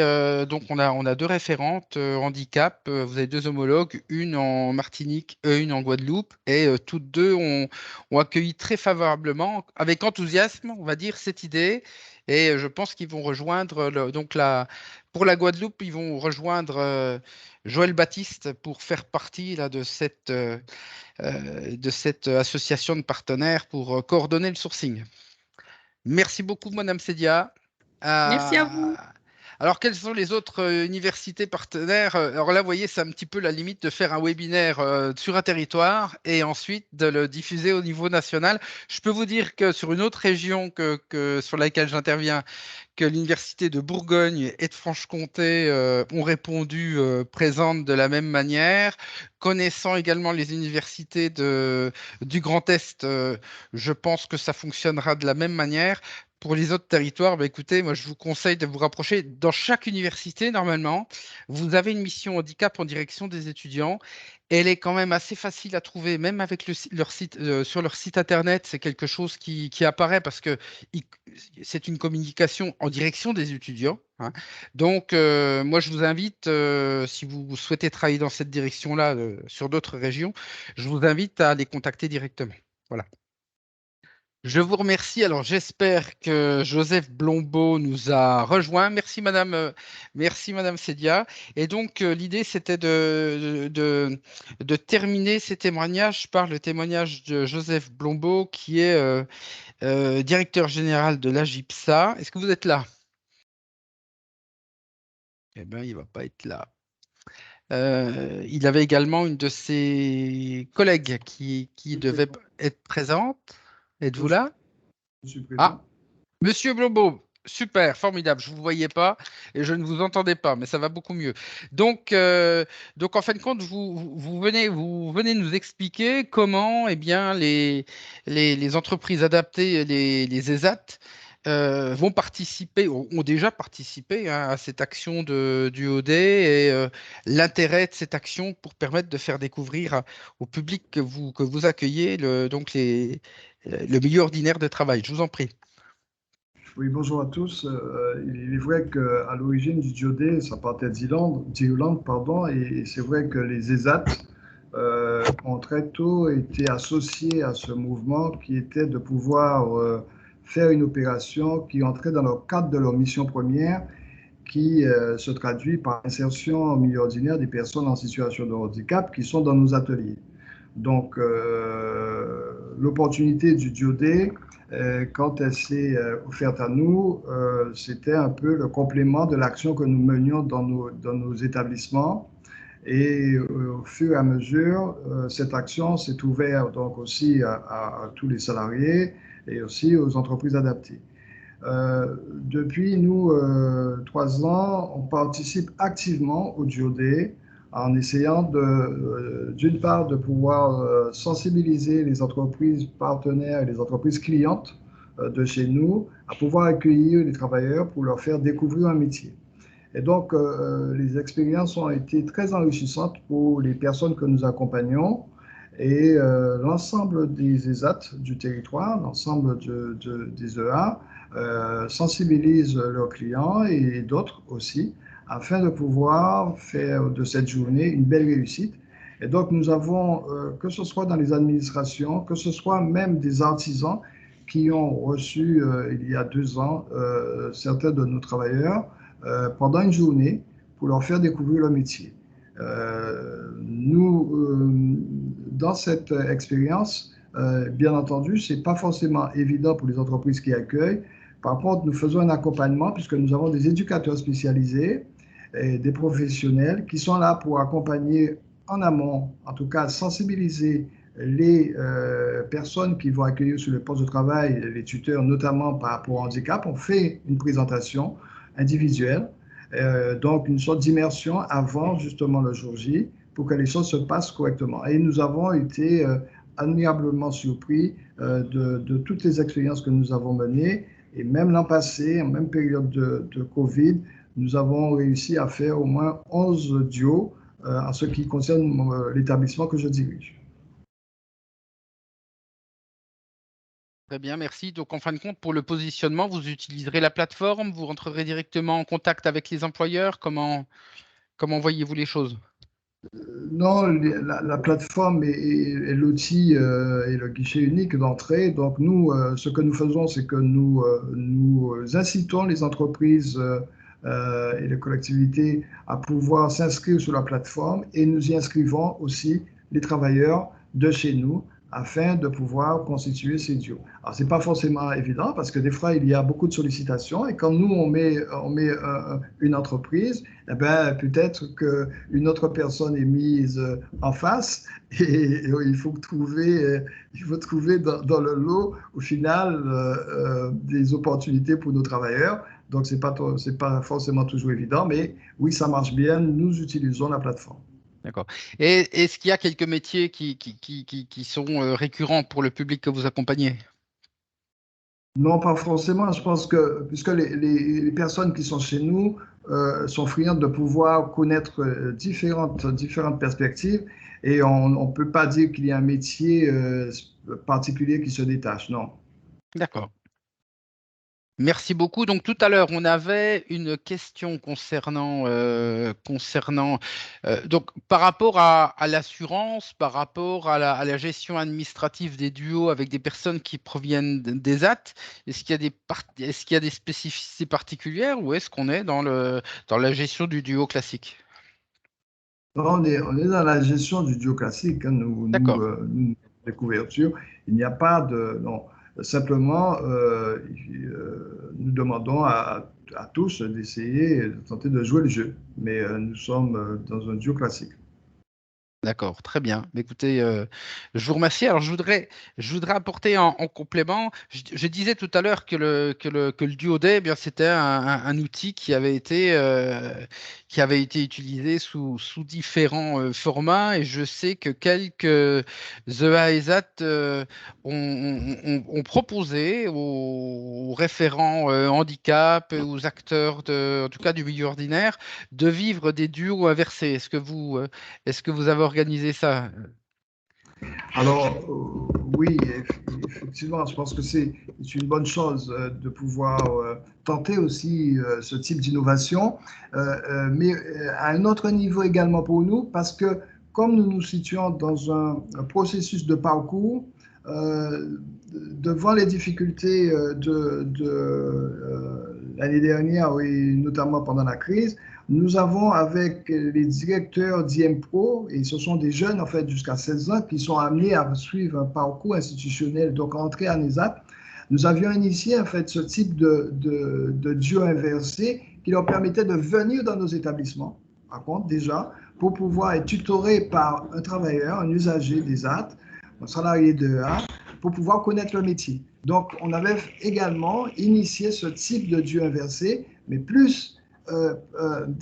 donc, on a deux référentes handicap. Vous avez deux homologues, une en Martinique, une en Guadeloupe. Et toutes deux ont accueilli très favorablement, avec enthousiasme, on va dire, cette idée. Et je pense qu'ils vont rejoindre pour la Guadeloupe, ils vont rejoindre Joël Baptiste pour faire partie là, de cette association de partenaires pour coordonner le sourcing. Merci beaucoup, Madame Sedia. Merci à vous. Alors, quelles sont les autres universités partenaires? Alors là, vous voyez, c'est un petit peu la limite de faire un webinaire sur un territoire et ensuite de le diffuser au niveau national. Je peux vous dire que sur une autre région sur laquelle j'interviens, que l'université de Bourgogne et de Franche-Comté ont répondu présentes de la même manière. Connaissant également les universités du Grand Est, je pense que ça fonctionnera de la même manière. Pour les autres territoires, écoutez, moi je vous conseille de vous rapprocher. Dans chaque université, normalement, vous avez une mission handicap en direction des étudiants. Elle est quand même assez facile à trouver, même avec leur site, sur leur site internet, c'est quelque chose qui apparaît parce que c'est une communication en direction des étudiants, hein. Donc, moi, je vous invite, si vous souhaitez travailler dans cette direction-là, sur d'autres régions, je vous invite à les contacter directement. Voilà. Je vous remercie. Alors, j'espère que Joseph Blombeau nous a rejoints. Merci, Madame Sedia. Et donc, l'idée, c'était de terminer ces témoignages par le témoignage de Joseph Blombeau, qui est directeur général de l'AGIPSA. Est-ce que vous êtes là? Eh bien, il ne va pas être là. Il avait également une de ses collègues qui devait être présente. Êtes-vous là? Ah, Monsieur Blombeau, super, formidable. Je ne vous voyais pas et je ne vous entendais pas, mais ça va beaucoup mieux. Donc en fin de compte, vous venez nous expliquer comment, eh bien, les entreprises adaptées, les ESAT, vont participer, ont déjà participé à cette action du OD et l'intérêt de cette action pour permettre de faire découvrir au public que vous accueillez le milieu ordinaire de travail. Je vous en prie. Oui, bonjour à tous. Il est vrai qu'à l'origine du DIOD, ça partait d'Irlande, pardon, et c'est vrai que les ESAT ont très tôt été associés à ce mouvement qui était de pouvoir faire une opération qui entrait dans le cadre de leur mission première, qui se traduit par l'insertion au milieu ordinaire des personnes en situation de handicap qui sont dans nos ateliers. Donc, l'opportunité du DIOD, quand elle s'est offerte à nous, c'était un peu le complément de l'action que nous menions dans nos établissements. Et au fur et à mesure, cette action s'est ouverte donc aussi à tous les salariés et aussi aux entreprises adaptées. Depuis nous, 3 ans, on participe activement au DIOD en essayant d'une part de pouvoir sensibiliser les entreprises partenaires et les entreprises clientes de chez nous à pouvoir accueillir les travailleurs pour leur faire découvrir un métier. Et donc, les expériences ont été très enrichissantes pour les personnes que nous accompagnons et l'ensemble des ESAT du territoire, l'ensemble des EA, sensibilisent leurs clients et d'autres aussi afin de pouvoir faire de cette journée une belle réussite. Et donc, nous avons, que ce soit dans les administrations, que ce soit même des artisans qui ont reçu, il y a 2 ans, certains de nos travailleurs pendant une journée pour leur faire découvrir leur métier. Dans cette expérience, bien entendu, ce n'est pas forcément évident pour les entreprises qui accueillent. Par contre, nous faisons un accompagnement puisque nous avons des éducateurs spécialisés et des professionnels qui sont là pour accompagner en amont, en tout cas sensibiliser les personnes qui vont accueillir sur le poste de travail, les tuteurs, notamment par rapport au handicap. On fait une présentation individuelle, donc une sorte d'immersion avant justement le jour J pour que les choses se passent correctement. Et nous avons été admirablement surpris de toutes les expériences que nous avons menées. Et même l'an passé, en même période de Covid, nous avons réussi à faire au moins 11 duos en ce qui concerne l'établissement que je dirige. Très bien, merci. Donc, en fin de compte, pour le positionnement, vous utiliserez la plateforme, vous rentrerez directement en contact avec les employeurs. Comment voyez-vous les choses? Non, la plateforme est l'outil et le guichet unique d'entrée. Donc, nous, ce que nous faisons, c'est que nous incitons les entreprises et les collectivités à pouvoir s'inscrire sur la plateforme et nous y inscrivons aussi les travailleurs de chez nous afin de pouvoir constituer ces duos. Alors, ce n'est pas forcément évident parce que des fois, il y a beaucoup de sollicitations et quand nous, on met une entreprise, eh ben, peut-être qu'une autre personne est mise en face et il faut trouver dans le lot, au final, des opportunités pour nos travailleurs. Donc, ce n'est pas forcément toujours évident, mais oui, ça marche bien. Nous utilisons la plateforme. D'accord. Et est-ce qu'il y a quelques métiers qui sont récurrents pour le public que vous accompagnez? Non, pas forcément. Je pense que, puisque les personnes qui sont chez nous sont friandes de pouvoir connaître différentes perspectives, et on ne peut pas dire qu'il y a un métier particulier qui se détache, non. D'accord. Merci beaucoup. Donc tout à l'heure, on avait une question concernant donc par rapport à l'assurance, par rapport à la gestion administrative des duos avec des personnes qui proviennent des AT. Est-ce qu'il y a des spécificités particulières ou est-ce qu'on est dans la gestion du duo classique? On est dans la gestion du duo classique, hein, nous, les couvertures. Il n'y a pas de... Non. Simplement, nous demandons à tous d'essayer, de tenter de jouer le jeu. Mais nous sommes dans un duo classique. D'accord, très bien. Écoutez, je vous remercie. Alors, je voudrais apporter en complément, je disais tout à l'heure que que le duodé, eh bien, c'était un outil qui avait été utilisé sous différents formats et je sais que quelques EA et ZAT ont proposé aux référents handicap, et aux acteurs, en tout cas du milieu ordinaire, de vivre des duos inversés. Est-ce que vous avez organisé ça? Alors, oui, effectivement, je pense que c'est une bonne chose de pouvoir tenter aussi ce type d'innovation, mais à un autre niveau également pour nous, parce que comme nous nous situons dans un processus de parcours, devant les difficultés l'année dernière et notamment pendant la crise, nous avons avec les directeurs d'IMPRO, et ce sont des jeunes en fait jusqu'à 16 ans qui sont amenés à suivre un parcours institutionnel, donc entrer en ESAT. Nous avions initié en fait ce type de duo inversé qui leur permettait de venir dans nos établissements, par contre déjà, pour pouvoir être tutorés par un travailleur, un usager des ESAT, un salarié de EA, pour pouvoir connaître le métier. Donc on avait également initié ce type de duo inversé, mais plus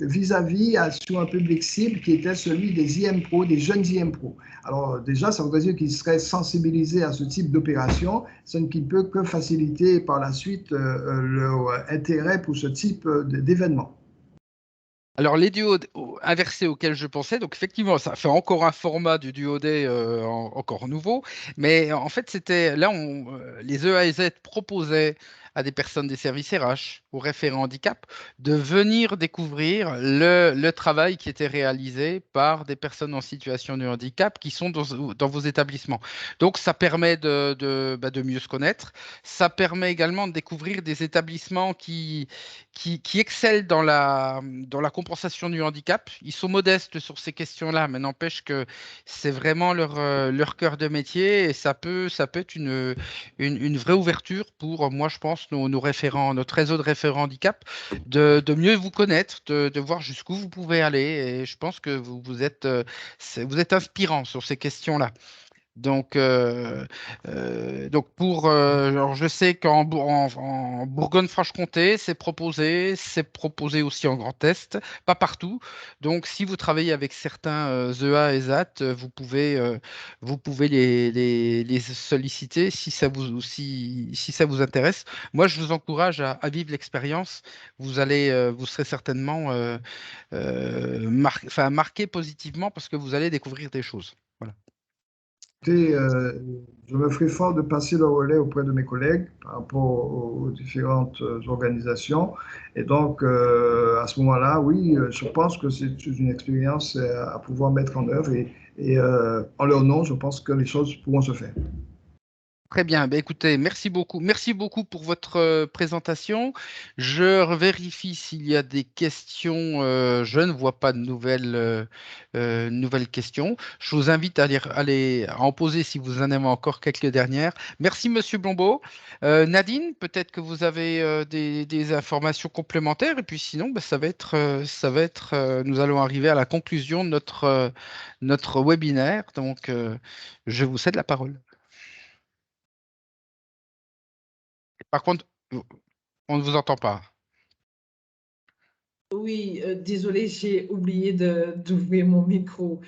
vis-à-vis sur un public cible qui était celui des IMPRO, des jeunes IMPRO. Alors déjà, ça voudrait dire qu'ils seraient sensibilisés à ce type d'opération, ce qui ne peut que faciliter par la suite leur intérêt pour ce type d'événement. Alors, les duos inversés auxquels je pensais, donc effectivement, ça fait encore un format du duodé encore nouveau, mais en fait, c'était là, les EAZ proposaient à des personnes des services RH, aux référents handicap, de venir découvrir le travail qui était réalisé par des personnes en situation de handicap qui sont dans vos établissements. Donc, ça permet de mieux se connaître. Ça permet également de découvrir des établissements qui excellent dans la compensation du handicap. Ils sont modestes sur ces questions-là, mais n'empêche que c'est vraiment leur cœur de métier et ça peut être une vraie ouverture pour, moi, je pense, nos référents, notre réseau de référents handicap, de mieux vous connaître, de voir jusqu'où vous pouvez aller. Et je pense que vous êtes inspirant sur ces questions-là. Donc, alors je sais en Bourgogne-Franche-Comté, c'est proposé aussi en Grand Est, pas partout. Donc, si vous travaillez avec certains EA et ZAT, vous pouvez les solliciter si ça vous intéresse. Moi, je vous encourage à vivre l'expérience. Vous serez certainement marqué positivement parce que vous allez découvrir des choses. Voilà. Je me ferai fort de passer le relais auprès de mes collègues par rapport aux différentes organisations. Et donc, à ce moment-là, oui, je pense que c'est une expérience à pouvoir mettre en œuvre et en leur nom, je pense que les choses pourront se faire. Très bien. Ben, écoutez, merci beaucoup. Merci beaucoup pour votre présentation. Je vérifie s'il y a des questions. Je ne vois pas de nouvelles questions. Je vous invite à en poser si vous en avez encore quelques dernières. Merci, Monsieur Blombeau. Nadine, peut-être que vous avez des informations complémentaires. Et puis sinon, ben, nous allons arriver à la conclusion de notre webinaire. Donc, je vous cède la parole. Par contre, on ne vous entend pas. Oui, désolée, j'ai oublié d'ouvrir mon micro.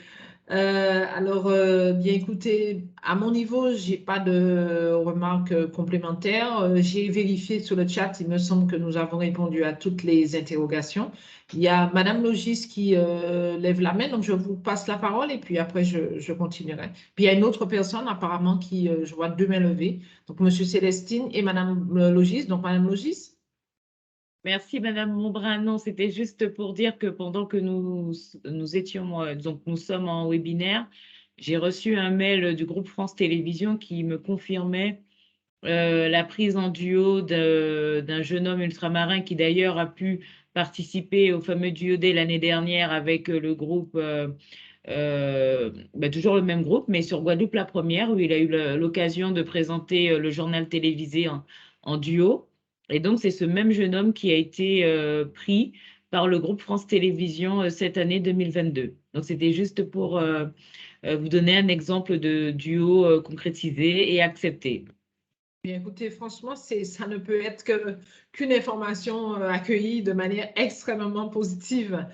Bien écoutez, à mon niveau, j'ai pas de remarques complémentaires. J'ai vérifié sur le chat, il me semble que nous avons répondu à toutes les interrogations. Il y a Madame Logis qui lève la main, donc je vous passe la parole et puis après je continuerai. Puis il y a une autre personne apparemment qui, je vois deux mains levées, donc Monsieur Célestine et Madame Logis. Donc Madame Logis. Merci, Madame Montbrun. Non, c'était juste pour dire que pendant que nous sommes en webinaire, j'ai reçu un mail du groupe France Télévisions qui me confirmait la prise en duo d'un jeune homme ultramarin qui d'ailleurs a pu participer au fameux duodé l'année dernière avec le groupe, toujours le même groupe, mais sur Guadeloupe la première, où il a eu l'occasion de présenter le journal télévisé en duo. Et donc, c'est ce même jeune homme qui a été pris par le groupe France Télévisions cette année 2022. Donc, c'était juste pour vous donner un exemple de duo concrétisé et accepté. Bien, écoutez, franchement, ça ne peut être qu'une information accueillie de manière extrêmement positive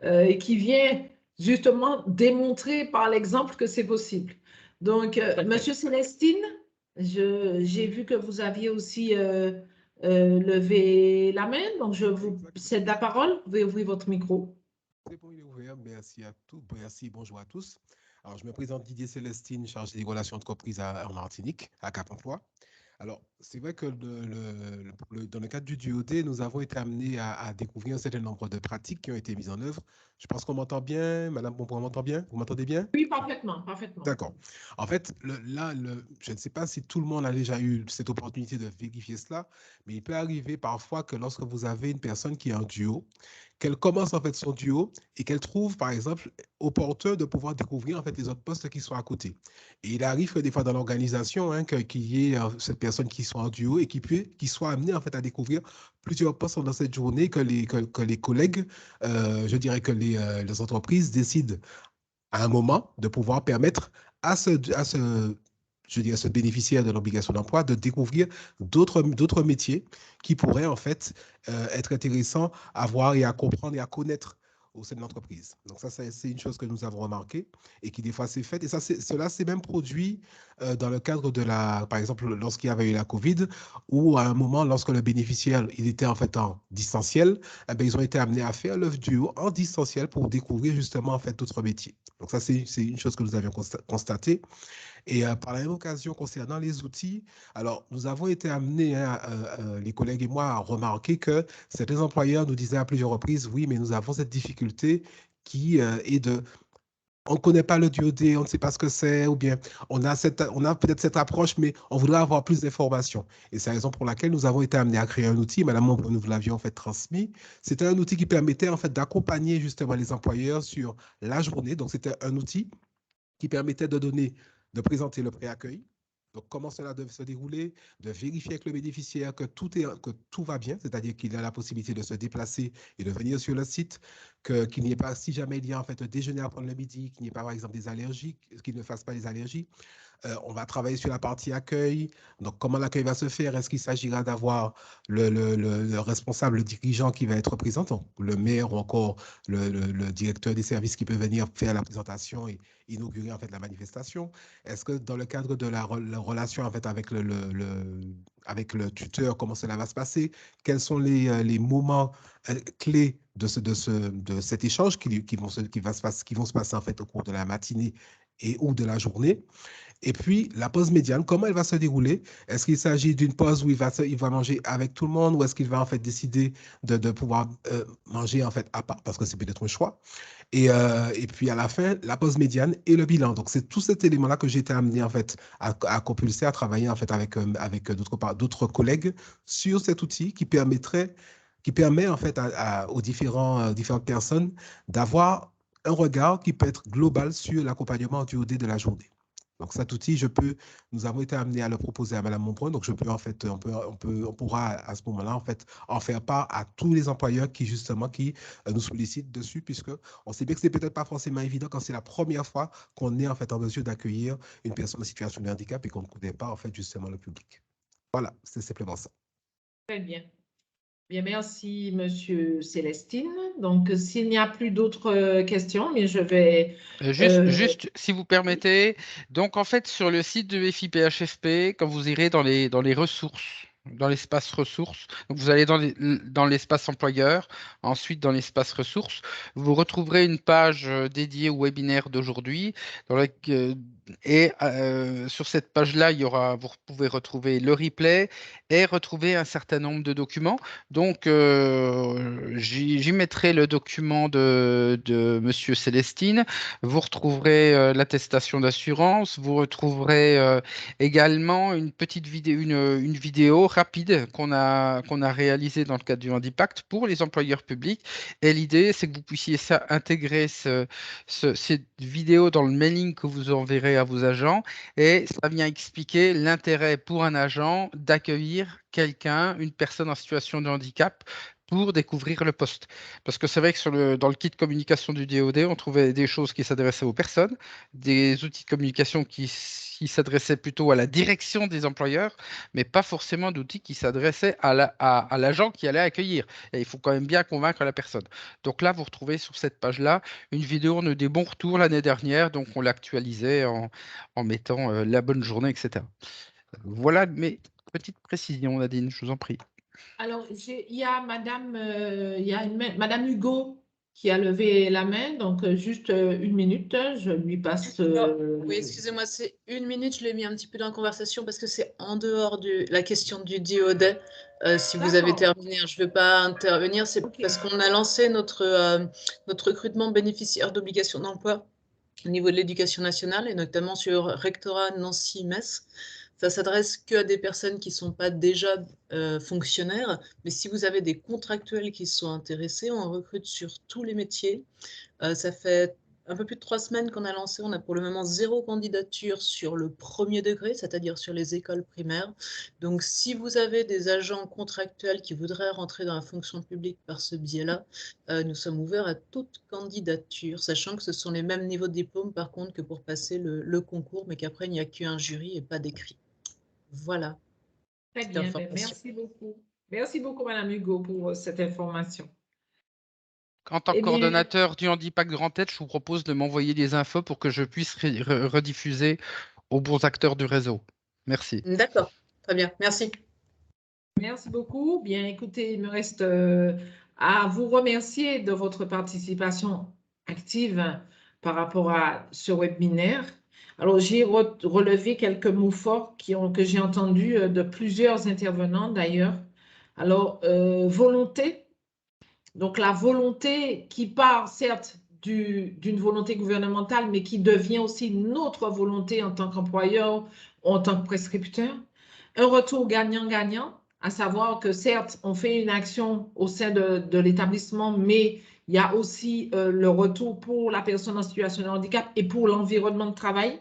et qui vient justement démontrer par l'exemple que c'est possible. Donc, Monsieur Célestine, j'ai vu que vous aviez aussi levé la main, donc je vous cède la parole. Vous pouvez ouvrir votre micro. C'est bon, il est ouvert. Merci à tous. Merci, bonjour à tous. Alors, je me présente Didier Célestine, chargé des relations d'entreprise en Martinique, à Cap Emploi. Alors, c'est vrai que dans le cadre du DUOD, nous avons été amenés à découvrir un certain nombre de pratiques qui ont été mises en œuvre. Je pense qu'on m'entend bien. Madame Bonpre, on m'entend bien? Vous m'entendez bien? Oui, parfaitement, parfaitement. D'accord. En fait, je ne sais pas si tout le monde a déjà eu cette opportunité de vérifier cela, mais il peut arriver parfois que lorsque vous avez une personne qui est en duo, qu'elle commence en fait son duo et qu'elle trouve, par exemple, opportun de pouvoir découvrir en fait les autres postes qui sont à côté. Et il arrive que des fois dans l'organisation, qu'il y ait cette personne qui soit en duo et qui soit amenée en fait à découvrir plusieurs postes dans cette journée que les collègues, je dirais que les entreprises décident à un moment de pouvoir permettre à ce bénéficiaire de l'obligation d'emploi de découvrir d'autres métiers qui pourraient en fait être intéressants à voir et à comprendre et à connaître au sein de l'entreprise. Donc ça, c'est une chose que nous avons remarqué et qui des fois s'est faite. Et cela s'est même produit dans le cadre par exemple, lorsqu'il y avait eu la COVID, ou à un moment, lorsque le bénéficiaire, il était en fait en distanciel, ils ont été amenés à faire le duo en distanciel pour découvrir justement en fait d'autres métiers. Donc ça, c'est une chose que nous avions constatée. Et par la même occasion, concernant les outils, alors nous avons été amenés, les collègues et moi, à remarquer que certains employeurs nous disaient à plusieurs reprises, oui, mais nous avons cette difficulté qui est de... On ne connaît pas le DUOD, on ne sait pas ce que c'est, ou bien on a peut-être cette approche, mais on voudrait avoir plus d'informations. Et c'est la raison pour laquelle nous avons été amenés à créer un outil. Madame Mombre, nous vous l'avions en fait transmis. C'était un outil qui permettait en fait d'accompagner justement les employeurs sur la journée. Donc, c'était un outil qui permettait de présenter le préaccueil. Donc, comment cela doit se dérouler, de vérifier avec le bénéficiaire que tout va bien, c'est-à-dire qu'il a la possibilité de se déplacer et de venir sur le site, qu'il n'y ait pas, si jamais il y a en fait un déjeuner à prendre le midi, qu'il n'y ait pas par exemple des allergies, qu'il ne fasse pas des allergies. On va travailler sur la partie accueil. Donc, comment l'accueil va se faire? Est-ce qu'il s'agira d'avoir le responsable, le dirigeant qui va être présent, donc le maire ou encore le directeur des services qui peut venir faire la présentation et inaugurer en fait la manifestation? Est-ce que dans le cadre de la relation en fait avec le tuteur, comment cela va se passer? Quels sont les moments clés de cet échange qui vont se passer en fait au cours de la matinée et ou de la journée? Et puis, la pause médiane, comment elle va se dérouler? Est-ce qu'il s'agit d'une pause où il va manger avec tout le monde, ou est-ce qu'il va en fait décider de pouvoir manger en fait à part, parce que c'est peut-être un choix? Et puis à la fin, la pause médiane et le bilan. Donc, c'est tout cet élément-là que j'ai été amené en fait à compulser, à travailler en fait avec d'autres collègues sur cet outil qui permet en fait aux différentes personnes d'avoir un regard qui peut être global sur l'accompagnement du DUOD de la journée. Donc, cet outil, nous avons été amenés à le proposer à Mme Monbrun. Donc, on pourra à ce moment-là, en fait, en faire part à tous les employeurs qui nous sollicitent dessus, puisque on sait bien que c'est peut-être pas forcément évident quand c'est la première fois qu'on est, en fait, en mesure d'accueillir une personne en situation de handicap et qu'on ne connaît pas, en fait, justement, le public. Voilà, c'est simplement ça. Très bien. Bien, merci, Monsieur Célestine. Donc, s'il n'y a plus d'autres questions, mais je vais... Juste, si vous permettez, donc en fait, sur le site de FIPHFP, quand vous irez dans les ressources, dans l'espace ressources, donc vous allez dans l'espace employeur, ensuite dans l'espace ressources, vous retrouverez une page dédiée au webinaire d'aujourd'hui, et sur cette page-là, vous pouvez retrouver le replay et retrouver un certain nombre de documents. Donc, j'y mettrai le document de Monsieur Célestine. Vous retrouverez l'attestation d'assurance. Vous retrouverez également une petite vidéo, une vidéo rapide qu'on a réalisée dans le cadre du Handipact pour les employeurs publics. Et l'idée, c'est que vous puissiez intégrer cette vidéo dans le mailing que vous enverrez à vos agents. Et ça vient expliquer l'intérêt pour un agent d'accueillir quelqu'un, une personne en situation de handicap, pour découvrir le poste. Parce que c'est vrai que dans le kit de communication du DoD, on trouvait des choses qui s'adressaient aux personnes, des outils de communication qui s'adressaient plutôt à la direction des employeurs, mais pas forcément d'outils qui s'adressaient à l'agent qui allait accueillir. Et il faut quand même bien convaincre la personne. Donc là, vous retrouvez sur cette page-là une vidéo, on a eu des bons retours l'année dernière, donc on l'actualisait en mettant la bonne journée, etc. Voilà mes petites précisions, Nadine, je vous en prie. Alors, il y a Madame Hugo qui a levé la main, donc juste une minute, je lui passe. Oui, excusez-moi, c'est une minute, je l'ai mis un petit peu dans la conversation parce que c'est en dehors de la question du DoD. Si vous avez terminé, je ne veux pas intervenir, c'est parce qu'on a lancé notre recrutement bénéficiaire d'obligation d'emploi au niveau de l'éducation nationale et notamment sur Rectorat Nancy-Metz. Ça s'adresse qu'à des personnes qui ne sont pas déjà fonctionnaires, mais si vous avez des contractuels qui sont intéressés, on recrute sur tous les métiers. Ça fait un peu plus de 3 semaines qu'on a lancé. On a pour le moment 0 candidature sur le premier degré, c'est-à-dire sur les écoles primaires. Donc, si vous avez des agents contractuels qui voudraient rentrer dans la fonction publique par ce biais-là, nous sommes ouverts à toute candidature, sachant que ce sont les mêmes niveaux de diplôme, par contre, que pour passer le concours, mais qu'après, il n'y a qu'un jury et pas d'écrit. Voilà. Très bien, merci beaucoup. Merci beaucoup, Madame Hugo, pour cette information. En tant que coordonnateur du handicap Grand Tête, je vous propose de m'envoyer des infos pour que je puisse rediffuser aux bons acteurs du réseau. Merci. D'accord, très bien, merci. Merci beaucoup. Bien, écoutez, il me reste à vous remercier de votre participation active par rapport à ce webinaire. Alors, j'ai relevé quelques mots forts que j'ai entendus de plusieurs intervenants d'ailleurs. Alors, volonté. Donc, la volonté qui part, certes, d'une volonté gouvernementale, mais qui devient aussi notre volonté en tant qu'employeur ou en tant que prescripteur. Un retour gagnant-gagnant, à savoir que, certes, on fait une action au sein de l'établissement, mais il y a aussi le retour pour la personne en situation de handicap et pour l'environnement de travail.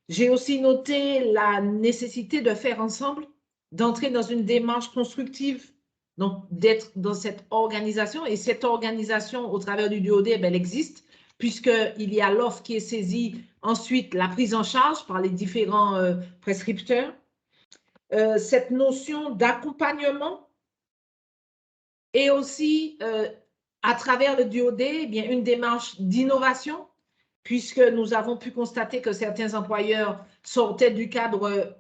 J'ai aussi noté la nécessité de faire ensemble, d'entrer dans une démarche constructive, donc d'être dans cette organisation. Et cette organisation, au travers du DoD, elle existe, puisqu'il y a l'offre qui est saisie, ensuite la prise en charge par les différents prescripteurs. Cette notion d'accompagnement et aussi, à travers le DoD, eh bien, une démarche d'innovation, puisque nous avons pu constater que certains employeurs sortaient du cadre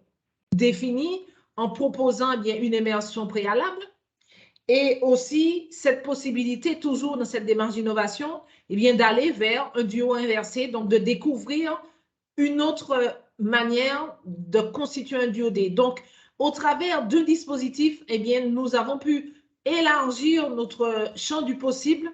défini en proposant eh bien, une immersion préalable. Et aussi, cette possibilité, toujours dans cette démarche d'innovation, eh bien, d'aller vers un duo inversé, donc de découvrir une autre manière de constituer un DoD. Donc, au travers d'un dispositif, eh bien, nous avons pu élargir notre champ du possible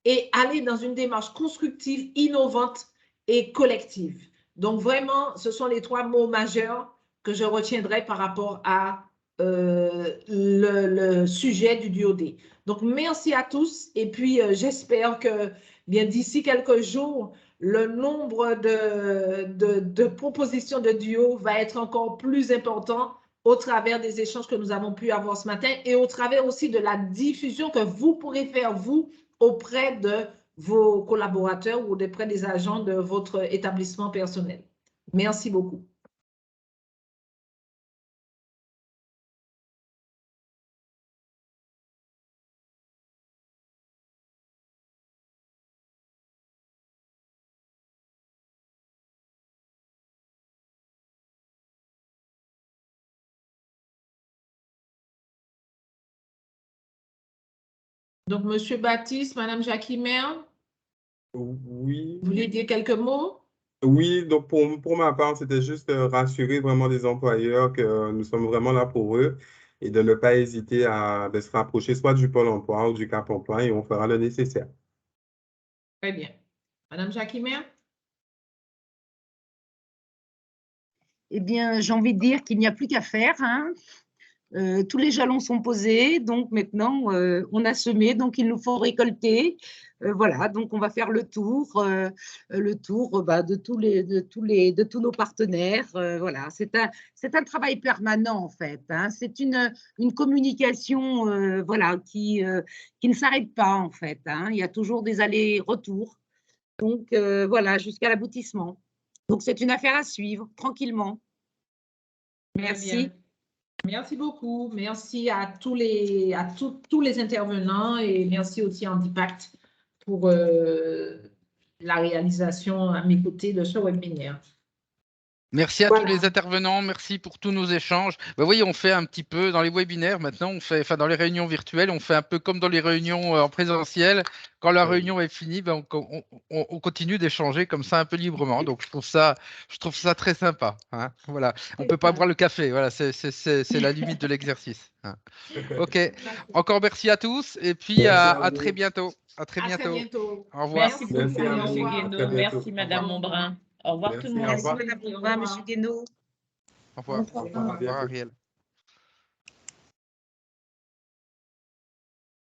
et aller dans une démarche constructive, innovante et collective. Donc, vraiment, ce sont les 3 mots majeurs que je retiendrai par rapport à le sujet du DoD. Donc, merci à tous et puis j'espère que bien d'ici quelques jours, le nombre de propositions de duo va être encore plus important au travers des échanges que nous avons pu avoir ce matin et au travers aussi de la diffusion que vous pourrez faire, vous, auprès de vos collaborateurs ou auprès des agents de votre établissement personnel. Merci beaucoup. Donc, Monsieur Baptiste, Madame Jacquimer, oui. Vous voulez dire quelques mots? Oui, donc pour ma part, c'était juste rassurer vraiment les employeurs que nous sommes vraiment là pour eux et de ne pas hésiter à se rapprocher soit du Pôle emploi ou du Cap emploi et on fera le nécessaire. Très bien. Madame Jacquimer? Eh bien, j'ai envie de dire qu'il n'y a plus qu'à faire, hein. Tous les jalons sont posés, donc maintenant, on a semé, donc il nous faut récolter. Voilà, donc on va faire le tour de tous nos partenaires. Voilà, c'est un travail permanent en fait. Hein. C'est une communication voilà, qui ne s'arrête pas en fait. Hein. Il y a toujours des allers-retours. Donc voilà, jusqu'à l'aboutissement. Donc c'est une affaire à suivre tranquillement. Merci. Merci beaucoup. Merci à tous les intervenants et merci aussi à Handipact pour la réalisation à mes côtés de ce webinaire. Merci à tous les intervenants, merci pour tous nos échanges. Vous voyez, on fait un petit peu dans les webinaires maintenant, dans les réunions virtuelles, on fait un peu comme dans les réunions en présentiel. Quand la réunion est finie, on continue d'échanger comme ça un peu librement. Donc je trouve ça très sympa. Hein. Voilà, on ne peut pas boire le café. Voilà, c'est la limite de l'exercice. Hein. Ok, encore merci à tous et puis à très bientôt. À très bientôt. Au revoir. Merci beaucoup, M. Guénaud. Merci, Mme Montbrun. Au revoir tout le monde. Merci, Mme Montbrun, M. Guénaud. Au revoir. Au revoir, Ariel.